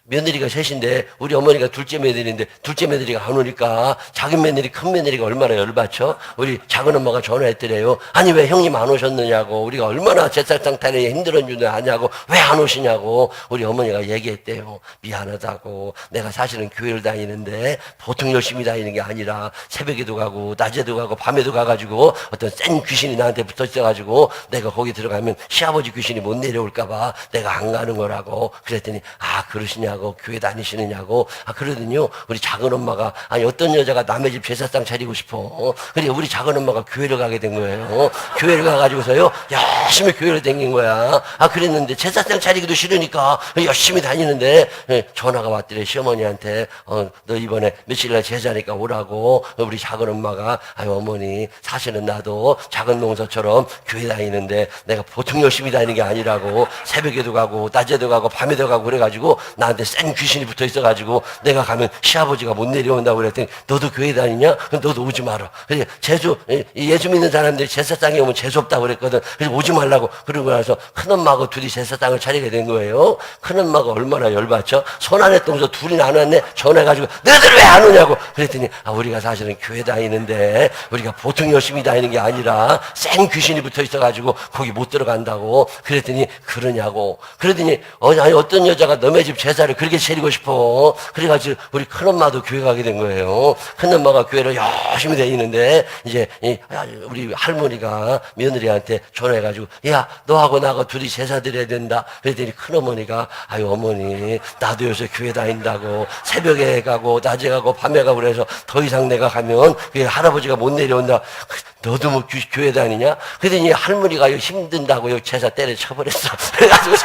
며느리가 셋인데 우리 어머니가 둘째 며느리인데 둘째 며느리가 안 오니까 작은 며느리 큰 며느리가 얼마나 열받죠. 우리 작은 엄마가 전화했더래요. 아니 왜 형님 안 오셨느냐고. 우리가 얼마나 제사상 타령에 힘들었는지 아냐고. 왜 안 오시냐고. 우리 어머니가 얘기했대요. 미안하다고. 내가 사실은 교회를 다니는데 보통 열심히 다니는 게 아니라 새벽에도 가고 낮에도 가고 밤에도 가가지고 어떤 센 귀신이 나한테 붙어 있어가지고 내가 거기 들어가면 시아버지 귀신이 못 내려올까봐 내가 안 가는 거라고. 그랬더니 아 그러시냐고. 교회 다니시느냐고. 아 그러더니요 우리 작은 엄마가 아니 어떤 여자가 남의 집 제사상 차리고 싶어. 그래 우리 작은 엄마가 교회를 가게 된 거예요. 교회를 가가지고서요 열심히 교회를 다닌 거야. 아 그랬는데 제사상 차리기도 싫으니까 열심히 다니는데 전화가 왔더래. 시어머니한테 너 이번에 며칠날 제사니까 오라고. 우리 작은 엄마가 아유 어머니 사실은 나도 작은 농서처럼 교회 다니는데 내가 보통 열심히 다니는 게 아니라고. 새벽에도 가고 낮에도 가고 밤에도 가고 그래가지고 나한테 센 귀신이 붙어 있어가지고 내가 가면 시아버지가 못 내려온다고 그랬더니 너도 교회 다니냐? 너도 오지 마라. 그래서 예수 믿는 사람들이 제사상에 오면 재수없다고 그랬거든. 그래서 오지 말라고. 그러고 나서 큰엄마하고 둘이 제사상을 차리게 된 거예요. 큰엄마가 얼마나 열받죠? 손 안에 동서 둘이 안 왔네. 전화해가지고 너희들 왜 안 오냐고. 그랬더니 아 우리가 사실은 교회 다니는데 우리가 보통 열심히 다니는 게 아니라 센 귀신이 붙어 있어가지고 거기 못 들어간다고. 그랬더니 그러냐고. 그러더니 아니 어떤 여자가 너네 집 제사를 그렇게 차리고 싶어. 그래가지고 우리 큰엄마도 교회 가게 된 거예요. 큰엄마가 교회를 열심히 다니는데 이제 우리 할머니가 며느리한테 전화해가지고 야 너하고 나하고 둘이 제사 드려야 된다. 그랬더니 큰어머니가 아유 어머니 나도 요새 교회 다닌다고 새벽에 가고 낮에 가고 밤에 가고 그래서 더 이상 내가 가면 할아버지가 못 내려온다. 너도 뭐 교회 다니냐? 그랬더니 할머니가 힘든다고 제사 때려쳐버렸어. 그래가지고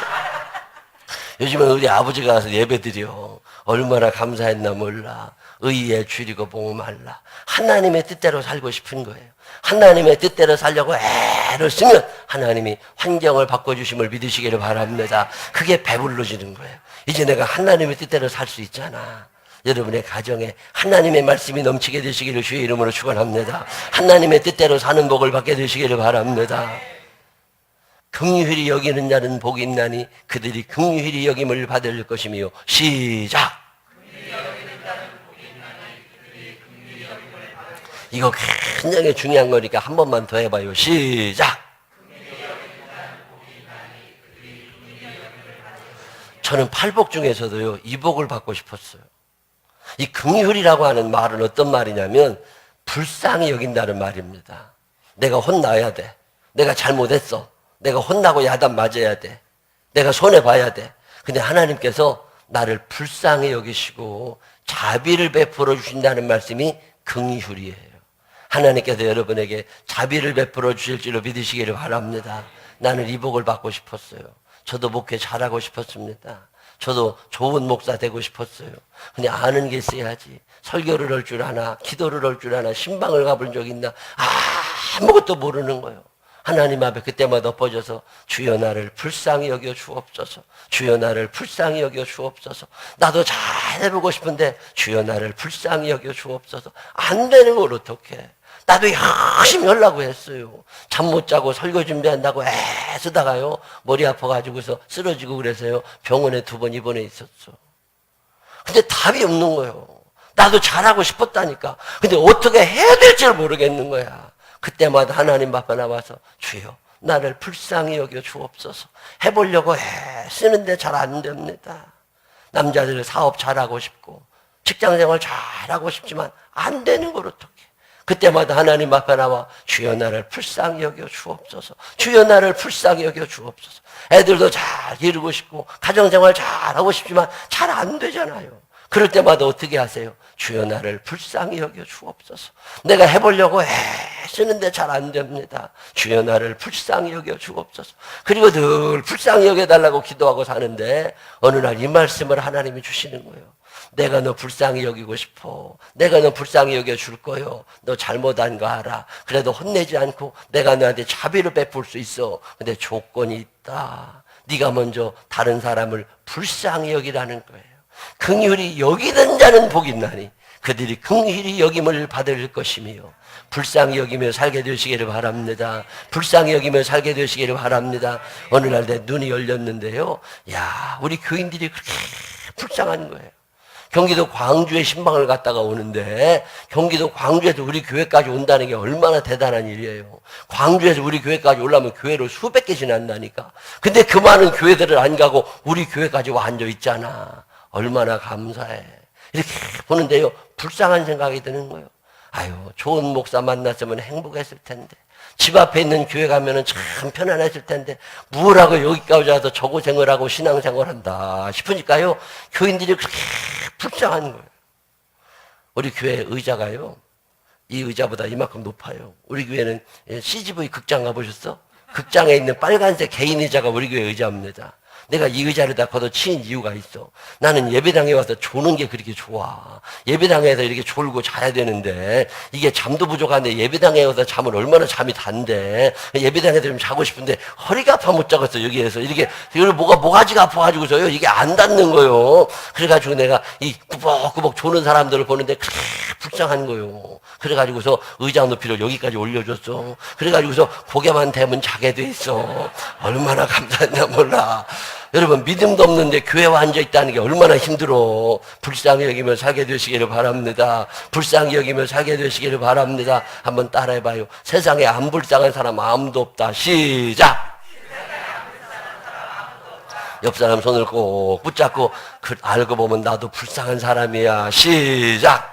요즘은 우리 아버지가 가서 예배드려. 얼마나 감사했나 몰라. 의에 줄이고 목말라. 하나님의 뜻대로 살고 싶은 거예요. 하나님의 뜻대로 살려고 애를 쓰면 하나님이 환경을 바꿔주심을 믿으시기를 바랍니다. 그게 배불러지는 거예요. 이제 내가 하나님의 뜻대로 살 수 있잖아. 여러분의 가정에 하나님의 말씀이 넘치게 되시기를 주의 이름으로 축원합니다. 하나님의 뜻대로 사는 복을 받게 되시기를 바랍니다. 긍휼히 여기는 자는 복이 있나니 그들이 긍휼히 여김을 받을 것이며. 시작. 이거 굉장히 중요한 거니까 한 번만 더 해봐요. 시작. 저는 팔복 중에서도요 이 복을 받고 싶었어요. 이 긍휼이라고 하는 말은 어떤 말이냐면 불쌍히 여긴다는 말입니다. 내가 혼나야 돼. 내가 잘못했어. 내가 혼나고 야단 맞아야 돼. 내가 손해봐야 돼. 근데 하나님께서 나를 불쌍히 여기시고 자비를 베풀어 주신다는 말씀이 긍휼이에요. 하나님께서 여러분에게 자비를 베풀어 주실 줄로 믿으시기를 바랍니다. 나는 이 복을 받고 싶었어요. 저도 목회 잘하고 싶었습니다. 저도 좋은 목사 되고 싶었어요. 근데 아는 게 있어야지. 설교를 할 줄 아나, 기도를 할 줄 아나, 신방을 가본 적 있나, 아무것도 모르는 거예요. 하나님 앞에 그때마다 엎어져서 주여 나를 불쌍히 여겨 주옵소서. 주여 나를 불쌍히 여겨 주옵소서. 나도 잘해보고 싶은데 주여 나를 불쌍히 여겨 주옵소서. 안 되는 걸 어떡해. 나도 열심히 하려고 했어요. 잠 못 자고 설교 준비한다고 애쓰다가요 머리 아파가지고서 쓰러지고 그래서요 병원에 2번 입원해 있었어. 근데 답이 없는 거예요. 나도 잘하고 싶었다니까. 근데 어떻게 해야 될지를 모르겠는 거야. 그때마다 하나님 앞에 나와서 주여 나를 불쌍히 여겨 주옵소서. 해보려고 쓰는데 잘 안 됩니다. 남자들 사업 잘하고 싶고 직장생활 잘하고 싶지만 안 되는 걸 어떡해. 그때마다 하나님 앞에 나와 주여 나를 불쌍히 여겨 주옵소서. 주여 나를 불쌍히 여겨 주옵소서. 애들도 잘 기르고 싶고 가정생활 잘 하고 싶지만 잘 안 되잖아요. 그럴 때마다 어떻게 하세요? 주여 나를 불쌍히 여겨 주옵소서. 내가 해보려고 애쓰는데 잘 안 됩니다. 주여 나를 불쌍히 여겨 주옵소서. 그리고 늘 불쌍히 여겨달라고 기도하고 사는데 어느 날 이 말씀을 하나님이 주시는 거예요. 내가 너 불쌍히 여기고 싶어. 내가 너 불쌍히 여겨줄 거요. 너 잘못한 거 알아. 그래도 혼내지 않고 내가 너한테 자비를 베풀 수 있어. 근데 조건이 있다. 네가 먼저 다른 사람을 불쌍히 여기라는 거예요. 긍휼히 여기는 자는 복이 있나니 그들이 긍휼히 여김을 받을 것이며 불쌍히 여기며 살게 되시기를 바랍니다. 불쌍히 여기며 살게 되시기를 바랍니다. 어느 날 내 눈이 열렸는데요. 야, 우리 교인들이 그렇게 불쌍한 거예요. 경기도 광주에 신방을 갔다가 오는데 경기도 광주에서 우리 교회까지 온다는 게 얼마나 대단한 일이에요. 광주에서 우리 교회까지 오려면 교회로 수백 개 지난다니까. 근데 그 많은 교회들을 안 가고 우리 교회까지 와 앉아 있잖아. 얼마나 감사해. 이렇게 보는데요, 불쌍한 생각이 드는 거예요. 아유, 좋은 목사 만났으면 행복했을 텐데, 집 앞에 있는 교회 가면은 참 편안했을 텐데 뭘 하고 여기까지 와서 저 고생을 하고 신앙생활 한다 싶으니까요, 교인들이 그렇게 불쌍한 거예요. 우리 교회 의자가요, 이 의자보다 이만큼 높아요. 우리 교회는 CGV 극장 가보셨어? 극장에 있는 빨간색 개인 의자가 우리 교회 의자입니다. 내가 이 의자를 다 걷어치인 이유가 있어. 나는 예배당에 와서 조는 게 그렇게 좋아. 예배당에서 이렇게 졸고 자야 되는데 이게 잠도 부족한데 예배당에 와서 잠을 얼마나 잠이 단데 예배당에서 좀 자고 싶은데 허리가 아파 못 자겠어. 여기에서 이렇게 모가지가 아파가지고서요 이게 안 닿는 거요. 그래가지고 내가 이 꾸벅꾸벅 조는 사람들을 보는데 그렇게 불쌍한 거요. 그래가지고서 의자 높이를 여기까지 올려줬어. 그래가지고서 고개만 대면 자게 돼 있어. 얼마나 감사했나 몰라. 여러분, 믿음도 없는데 교회에 앉아있다는 게 얼마나 힘들어. 불쌍히 여기며 살게 되시기를 바랍니다. 불쌍히 여기며 살게 되시기를 바랍니다. 한번 따라해봐요. 세상에 안 불쌍한 사람 아무도 없다. 시작! 옆 사람 손을 꼭 붙잡고 알고 보면 나도 불쌍한 사람이야. 시작!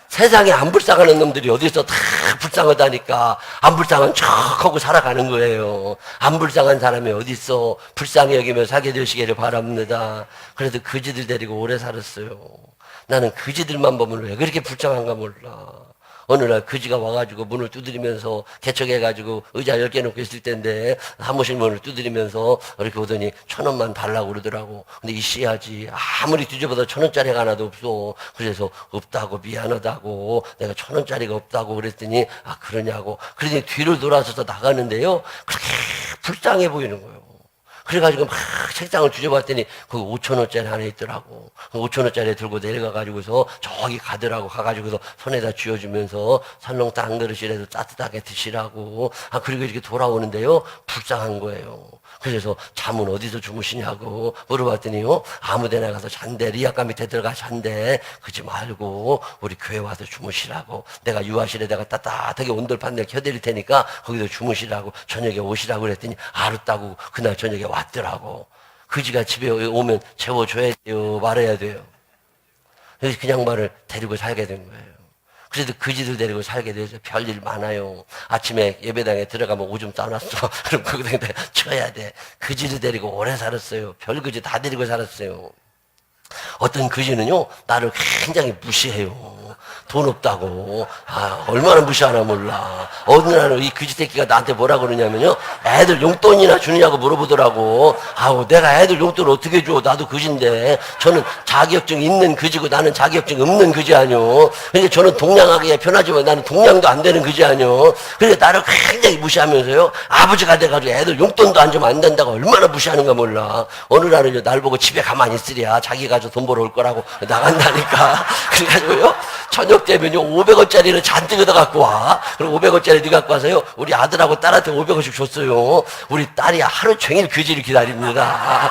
세상에 안 불쌍한 놈들이 어디서 다 불쌍하다니까 안 불쌍한 척하고 살아가는 거예요. 안 불쌍한 사람이 어딨어. 불쌍히 여기며 살게 되시기를 바랍니다. 그래도 그지들 데리고 오래 살았어요. 나는 그지들만 보면 왜 그렇게 불쌍한가 몰라. 어느 날 그지가 와가지고 문을 두드리면서 개척해가지고 의자 10개 놓고 있을 텐데 사무실 문을 두드리면서 이렇게 오더니 1,000원만 달라고 그러더라고. 근데 있어야지. 아무리 뒤져봐도 1,000원짜리가 하나도 없어. 그래서 없다고 미안하다고 내가 1,000원짜리가 없다고 그랬더니 아 그러냐고. 그러더니 뒤를 돌아서서 나가는데요. 그렇게 불쌍해 보이는 거예요. 그래가지고 막 책상을 뒤져봤더니 거기 5,000원짜리 하나 있더라고. 5,000원짜리 들고 내려가가지고서 저기 가더라고. 가가지고서 손에다 쥐어주면서 설렁탕 한 그릇이라도 따뜻하게 드시라고. 아, 그리고 이렇게 돌아오는데요. 불쌍한 거예요. 그래서 잠은 어디서 주무시냐고 물어봤더니요. 아무 데나 가서 잔대. 리아카 밑에 들어가 잔대. 그러지 말고 우리 교회 와서 주무시라고. 내가 유아실에다가 따뜻하게 온돌판넬 켜드릴 테니까 거기서 주무시라고. 저녁에 오시라고 그랬더니 알았다고 그날 저녁에 왔더라고. 그지가 집에 오면 재워줘야 돼요. 말해야 돼요. 그래서 그 양반을 데리고 살게 된 거예요. 그래도 그지들 데리고 살게 돼서 별일 많아요. 아침에 예배당에 들어가면 오줌 싸놨어. 그럼 거기다 쳐야 돼. 그지들 데리고 오래 살았어요. 별 그지 다 데리고 살았어요. 어떤 그지는요, 나를 굉장히 무시해요. 돈 없다고. 아, 얼마나 무시하나 몰라. 어느 날은 이 그지 새끼가 나한테 뭐라 그러냐면요. 애들 용돈이나 주느냐고 물어보더라고. 아우, 내가 애들 용돈을 어떻게 줘. 나도 그지인데. 저는 자격증 있는 그지고 나는 자격증 없는 그지 아니요. 그러니까 저는 동냥하게 편하지만 나는 동냥도 안 되는 그지 아니요. 그러니까 나를 굉장히 무시하면서요. 아버지가 돼가지고 애들 용돈도 안 주면 안 된다고 얼마나 무시하는가 몰라. 어느 날은 날 보고 집에 가만히 있으랴. 자기가 돈 벌어 올 거라고 나간다니까. 그래가지고요. 저녁 때면요 500원짜리를 잔뜩 얻어 갖고 와. 그럼 500원짜리 갖고 와서요 우리 아들하고 딸한테 500원씩 줬어요. 우리 딸이 하루 종일 그지를 기다립니다.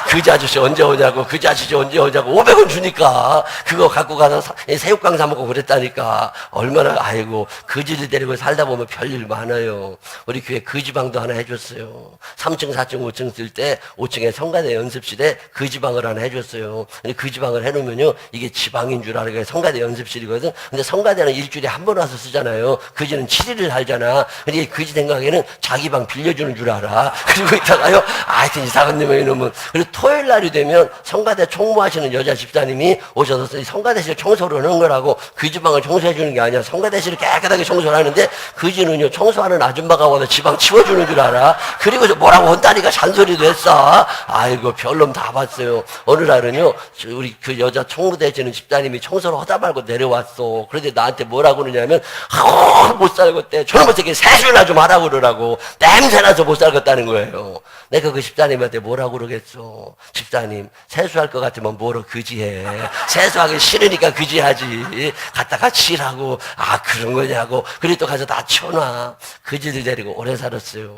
그지 아저씨 언제 오냐고, 그지 아저씨 언제 오냐고. 500원 주니까 그거 갖고 가서 새우깡 사 먹고 그랬다니까. 얼마나. 아이고, 그지를 데리고 살다 보면 별일 많아요. 우리 교회 그지방도 하나 해줬어요. 3층 4층 5층 쓸 때 5층에 성가대 연습실에 그지방을 하나 해줬어요. 그지방을 해놓으면요 이게 지방인 줄 알아요. 성가대 연습실이 일주일이거든. 근데 성가대는 일주일에 한 번 와서 쓰잖아요. 그지는 7일을 살잖아. 근데 그지 생각에는 자기 방 빌려주는 줄 알아. 그리고 있다가요, 하여튼 이상한 놈의 이놈은. 그리고 토요일 날이 되면 성가대 총무하시는 여자 집사님이 오셔서 성가대실 청소를 하는 거라고 그지 방을 청소해 주는 게 아니야. 성가대실을 깨끗하게 청소를 하는데 그지는요, 청소하는 아줌마가 와서 지방 치워주는 줄 알아. 그리고 뭐라고 혼다니까 잔소리도 했어. 아이고, 별놈 다 봤어요. 어느 날은요, 우리 그 여자 총무대지는 집사님이 청소를 하다 말고 내려왔어. 그런데 나한테 뭐라고 그러냐면, 못 살겠대. 저놈의 새끼 세수나 좀 하라고 그러라고. 냄새나서 못 살겠다는 거예요. 내가 그 집사님한테 뭐라고 그러겠어. 집사님, 세수할 것 같으면 뭐로 그지해. 세수하기 싫으니까 그지하지. 갖다가 치라고. 아, 그런 거냐고. 그리고 또 가서 다 쳐놔. 그지들 데리고 오래 살았어요.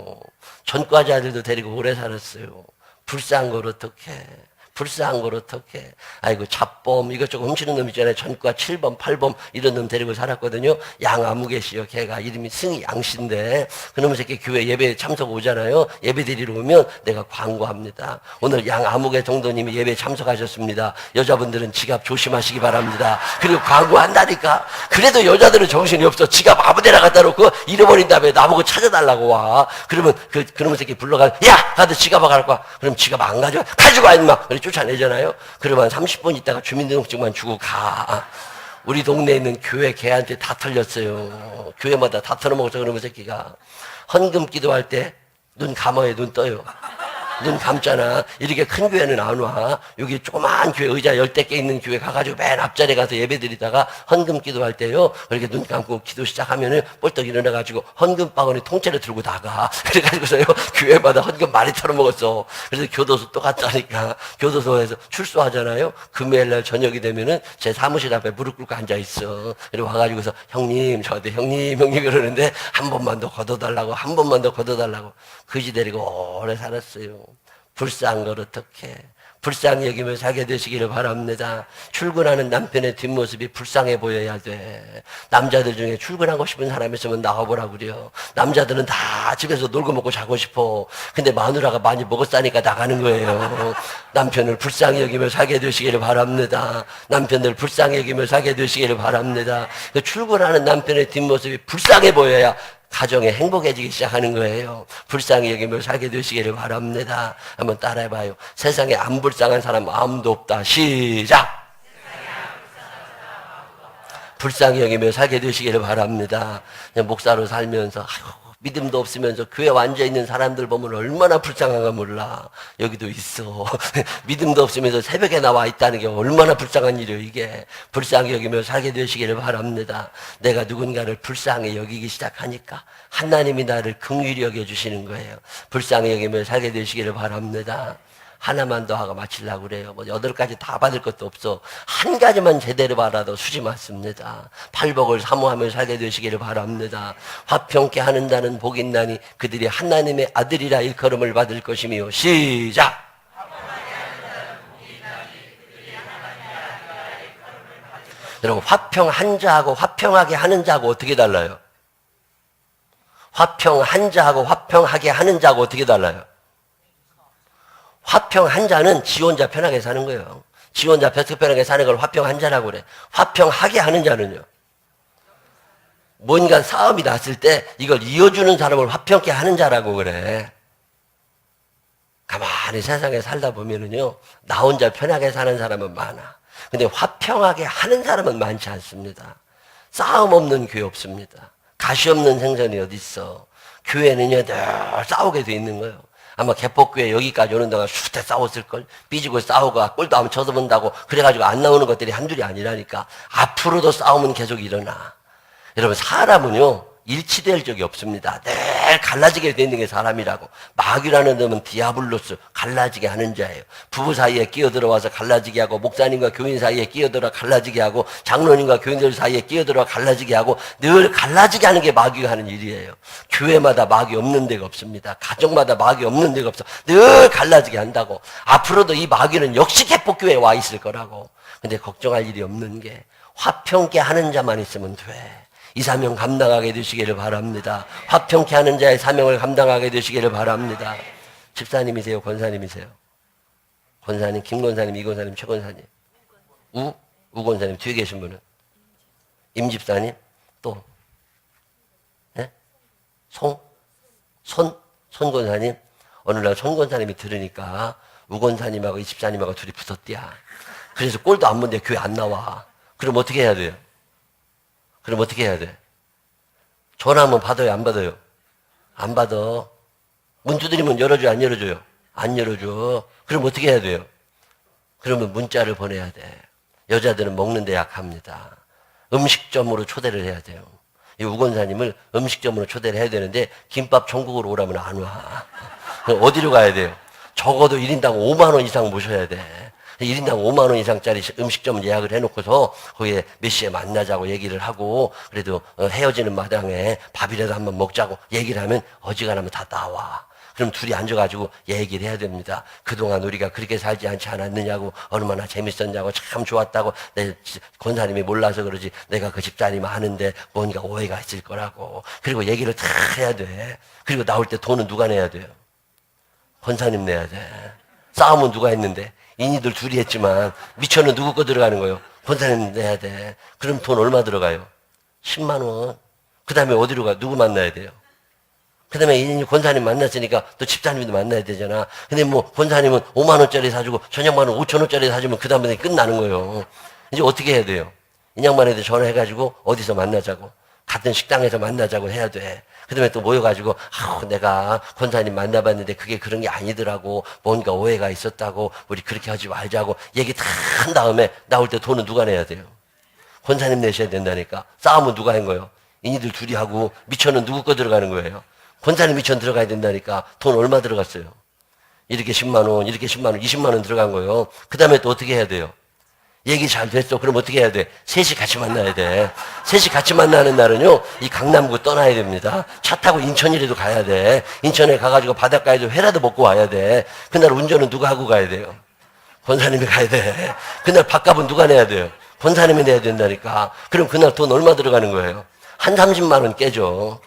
전과자들도 데리고 오래 살았어요. 불쌍한 걸 어떡해. 불쌍한 걸 어떡해. 아이고, 잡범, 이것저것 훔치는 놈 있잖아요. 전과 7범, 8범, 이런 놈 데리고 살았거든요. 양아무개씨요. 걔가 이름이 승희 양씨인데, 그놈의 새끼 교회 예배 참석 오잖아요. 예배 드리러 오면 내가 광고합니다. 오늘 양아무개 정도님이 예배 참석하셨습니다. 여자분들은 지갑 조심하시기 바랍니다. 그리고 광고한다니까. 그래도 여자들은 정신이 없어. 지갑 아무 데나 갖다 놓고 잃어버린 다음에 나보고 찾아달라고 와. 그러면 그놈의 새끼 불러가, 야! 가서 지갑 갖고 와. 그럼 지갑 안 가져와. 가지고 와, 임마. 쫓아내잖아요. 그러면 30분 있다가 주민등록증만 주고 가. 우리 동네에 있는 교회 걔한테 다 털렸어요. 교회마다 다 털어먹어서 그러면 새끼가. 헌금 기도할 때 눈 감아요. 눈 떠요. 눈 감잖아. 이렇게 큰 교회는 안 와. 여기 조그만 교회 의자 10대 개 있는 교회 가가지고 맨 앞자리에 가서 예배 드리다가 헌금 기도할 때요. 그렇게 눈 감고 기도 시작하면은 뻘떡 일어나가지고 헌금 바구니 통째로 들고 나가. 그래가지고서요. 교회마다 헌금 많이 털어먹었어. 그래서 교도소 또 갔다니까. 교도소에서 출소하잖아요. 금요일날 저녁이 되면은 제 사무실 앞에 무릎 꿇고 앉아있어. 그리고 와가지고서 형님, 저한테 형님 그러는데 한 번만 더 걷어달라고, 한 번만 더 걷어달라고. 그지 데리고 오래 살았어요. 불쌍한 걸 어떡해. 불쌍히 여기며 살게 되시기를 바랍니다. 출근하는 남편의 뒷모습이 불쌍해 보여야 돼. 남자들 중에 출근하고 싶은 사람 있으면 나와보라고 그래요. 남자들은 다 집에서 놀고 먹고 자고 싶어. 근데 마누라가 많이 먹었다니까 나가는 거예요. 남편을 불쌍히 여기며 살게 되시기를 바랍니다. 남편들 불쌍히 여기며 살게 되시기를 바랍니다. 그 출근하는 남편의 뒷모습이 불쌍해 보여야 가정에 행복해지기 시작하는 거예요. 불쌍히 여기며 살게 되시기를 바랍니다. 한번 따라해봐요. 세상에 안 불쌍한 사람 아무도 없다. 시작! 불쌍히 여기며 살게 되시기를 바랍니다. 목사로 살면서 아이고, 믿음도 없으면서 교회 앉아있는 사람들 보면 얼마나 불쌍한가 몰라. 여기도 있어. 믿음도 없으면서 새벽에 나와 있다는 게 얼마나 불쌍한 일이에요. 이게 불쌍히 여기며 살게 되시기를 바랍니다. 내가 누군가를 불쌍히 여기기 시작하니까 하나님이 나를 긍휼히 여겨주시는 거예요. 불쌍히 여기며 살게 되시기를 바랍니다. 하나만 더 하고 마치려고 그래요. 뭐 8가지 다 받을 것도 없어. 한 가지만 제대로 받아도 수지 맞습니다. 팔복을 사모하며 살게 되시기를 바랍니다. 화평케 하는 자는 복이 있나니 그들이 하나님의 아들이라 일컬음을 받을 것이며. 시작! 여러분, 화평한 자하고 화평하게 하는 자하고 어떻게 달라요? 화평한 자하고 화평하게 하는 자하고 어떻게 달라요? 화평한 자는 지 혼자 편하게 사는 거예요. 지 혼자 편하게 사는 걸 화평한 자라고 그래. 화평하게 하는 자는요, 뭔가 싸움이 났을 때 이걸 이어주는 사람을 화평케 하는 자라고 그래. 가만히 세상에 살다 보면은요, 나 혼자 편하게 사는 사람은 많아. 근데 화평하게 하는 사람은 많지 않습니다. 싸움 없는 교회 없습니다. 가시 없는 생선이 어디 있어. 교회는요, 늘 싸우게 돼 있는 거예요. 아마 개폭교회 여기까지 오는 동안 슈때 싸웠을걸. 삐지고 싸우고 꼴도 안 쳐다본다고 그래가지고 안 나오는 것들이 한둘이 아니라니까. 앞으로도 싸움은 계속 일어나. 여러분, 사람은요 일치될 적이 없습니다. 늘 갈라지게 되는 게 사람이라고. 마귀라는 놈은 디아블로스, 갈라지게 하는 자예요. 부부 사이에 끼어들어와서 갈라지게 하고, 목사님과 교인 사이에 끼어들어 갈라지게 하고, 장로님과 교인들 사이에 끼어들어 갈라지게 하고, 늘 갈라지게 하는 게 마귀가 하는 일이에요. 교회마다 마귀 없는 데가 없습니다. 가정마다 마귀 없는 데가 없어. 늘 갈라지게 한다고. 앞으로도 이 마귀는 역시 개폭교회에 와 있을 거라고. 근데 걱정할 일이 없는 게 화평케 하는 자만 있으면 돼. 이 사명 감당하게 되시기를 바랍니다. 화평케 하는 자의 사명을 감당하게 되시기를 바랍니다. 집사님이세요? 권사님이세요? 권사님, 김권사님, 이권사님, 최권사님? 우권사님, 뒤에 계신 분은? 임집사님, 또, 예? 손 권사님. 어느 날 손 권사님이 들으니까 우 권사님하고 이 집사님하고 둘이 붙었대야. 그래서 꼴도 안 본데 교회 안 나와. 그럼 어떻게 해야 돼요? 그럼 어떻게 해야 돼? 전화 한번 받아요, 안 받아요? 안 받아. 문 두드리면 열어줘요, 안 열어줘요? 안 열어줘. 그럼 어떻게 해야 돼요? 그러면 문자를 보내야 돼. 여자들은 먹는 데 약합니다. 음식점으로 초대를 해야 돼요. 이 우건사님을 음식점으로 초대를 해야 되는데 김밥 천국으로 오라면 안 와. 어디로 가야 돼요? 적어도 1인당 5만 원 이상 모셔야 돼. 1인당 5만 원 이상짜리 음식점 예약을 해놓고서 거기에 몇 시에 만나자고 얘기를 하고 그래도 헤어지는 마당에 밥이라도 한번 먹자고 얘기를 하면 어지간하면 다 나와. 그럼 둘이 앉아가지고 얘기를 해야 됩니다. 그동안 우리가 그렇게 살지 않지 않았느냐고, 얼마나 재밌었냐고, 참 좋았다고, 내 권사님이 몰라서 그러지, 내가 그 집사님 아는데 뭔가 오해가 있을 거라고. 그리고 얘기를 다 해야 돼. 그리고 나올 때 돈은 누가 내야 돼요? 권사님 내야 돼. 싸움은 누가 했는데? 인이들 둘이 했지만, 미천은 누구 거 들어가는 거예요? 권사님 내야 돼. 그럼 돈 얼마 들어가요? 10만 원. 그 다음에 어디로 가요? 누구 만나야 돼요? 그 다음에 이 권사님 만났으니까 또 집사님도 만나야 되잖아. 근데 뭐 권사님은 5만 원짜리 사주고 저녁만은 5천 원짜리 사주면 그 다음에 끝나는 거예요. 이제 어떻게 해야 돼요? 인양반에도 전화해가지고 어디서 만나자고, 같은 식당에서 만나자고 해야 돼. 그 다음에 또 모여가지고 내가 권사님 만나봤는데 그게 그런 게 아니더라고, 뭔가 오해가 있었다고, 우리 그렇게 하지 말자고 얘기 다 한 다음에 나올 때 돈은 누가 내야 돼요? 권사님 내셔야 된다니까. 싸움은 누가 한 거예요? 이니들 둘이 하고 미천은 누구 거 들어가는 거예요? 권사님 미천 들어가야 된다니까. 돈 얼마 들어갔어요? 이렇게 10만 원, 이렇게 10만 원, 20만 원 들어간 거예요. 그 다음에 또 어떻게 해야 돼요? 얘기 잘 됐어. 그럼 어떻게 해야 돼? 셋이 같이 만나야 돼. 셋이 같이 만나는 날은요, 이 강남구 떠나야 됩니다. 차 타고 인천이라도 가야 돼. 인천에 가가지고 바닷가에서 회라도 먹고 와야 돼. 그날 운전은 누가 하고 가야 돼요? 권사님이 가야 돼. 그날 밥값은 누가 내야 돼요? 권사님이 내야 된다니까. 그럼 그날 돈 얼마 들어가는 거예요? 한 30만 원 깨져.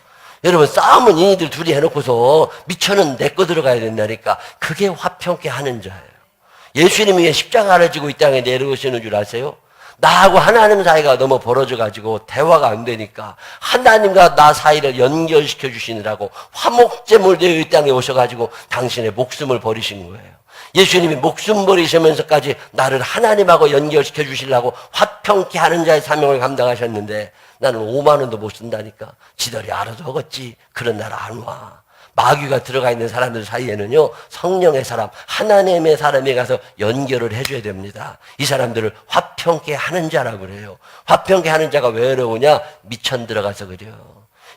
여러분, 싸움은 이들 둘이 해놓고서 미천은 내 거 들어가야 된다니까. 그게 화평케 하는 자예요. 예수님이 왜 십자가를 지고 이 땅에 내려오시는 줄 아세요? 나하고 하나님 사이가 너무 벌어져가지고 대화가 안 되니까 하나님과 나 사이를 연결시켜 주시느라고 화목제물 되어 이 땅에 오셔가지고 당신의 목숨을 버리신 거예요. 예수님이 목숨 버리시면서까지 나를 하나님하고 연결시켜 주시려고 화평케 하는 자의 사명을 감당하셨는데 나는 5만 원도 못 쓴다니까. 지들이 알아서 하겠지. 그런 날 안 와. 마귀가 들어가 있는 사람들 사이에는요, 성령의 사람, 하나님의 사람이 가서 연결을 해줘야 됩니다. 이 사람들을 화평케 하는 자라고 그래요. 화평케 하는 자가 왜 어려우냐? 미천 들어가서 그래요.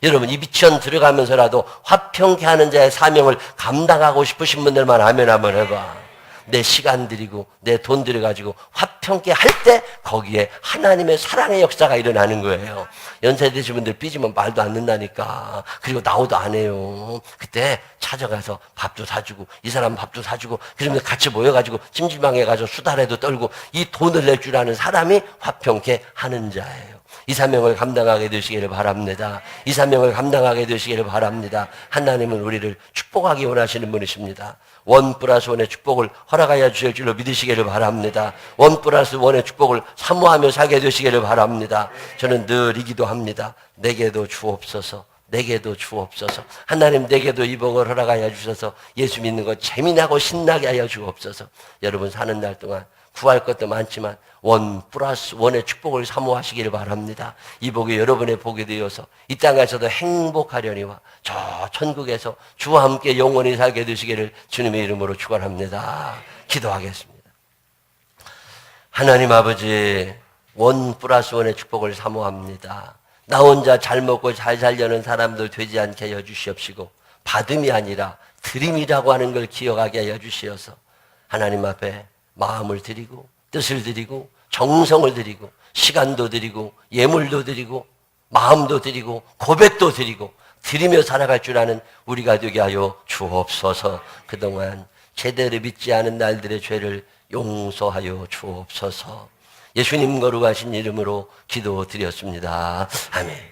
여러분, 이 미천 들어가면서라도 화평케 하는 자의 사명을 감당하고 싶으신 분들만 아멘 한번 해봐. 내 시간 들이고 내 돈 들여가지고 화평케 할 때 거기에 하나님의 사랑의 역사가 일어나는 거예요. 연세 드신 분들 삐지면 말도 안 듣는다니까. 그리고 나오도 안 해요. 그때 찾아가서 밥도 사주고 이 사람 밥도 사주고 그러면 같이 모여가지고 찜질방에 가서 수다라도 떨고 이 돈을 낼 줄 아는 사람이 화평케 하는 자예요. 이 사명을 감당하게 되시기를 바랍니다. 이 사명을 감당하게 되시기를 바랍니다. 하나님은 우리를 축복하기 원하시는 분이십니다. 1+1의 축복을 허락하여 주실 줄로 믿으시기를 바랍니다. 1+1의 축복을 사모하며 살게 되시기를 바랍니다. 저는 늘 이 기도합니다. 내게도 주옵소서. 내게도 주옵소서. 하나님, 내게도 이 복을 허락하여 주셔서 예수 믿는 것 재미나고 신나게 하여 주옵소서. 여러분 사는 날 동안 구할 것도 많지만 1+1의 축복을 사모하시기를 바랍니다. 이 복이 여러분의 복이 되어서 이 땅에서도 행복하려니와 저 천국에서 주와 함께 영원히 살게 되시기를 주님의 이름으로 축원합니다. 기도하겠습니다. 하나님 아버지, 1+1의 축복을 사모합니다. 나 혼자 잘 먹고 잘 살려는 사람들 되지 않게 하여 주시옵시고 받음이 아니라 드림이라고 하는 걸 기억하게 하여 주시어서 하나님 앞에 마음을 드리고 뜻을 드리고 정성을 드리고 시간도 드리고 예물도 드리고 마음도 드리고 고백도 드리고 드리며 살아갈 줄 아는 우리가 되게 하여 주옵소서. 그동안 제대로 믿지 않은 날들의 죄를 용서하여 주옵소서. 예수님 거룩하신 이름으로 기도드렸습니다. 아멘.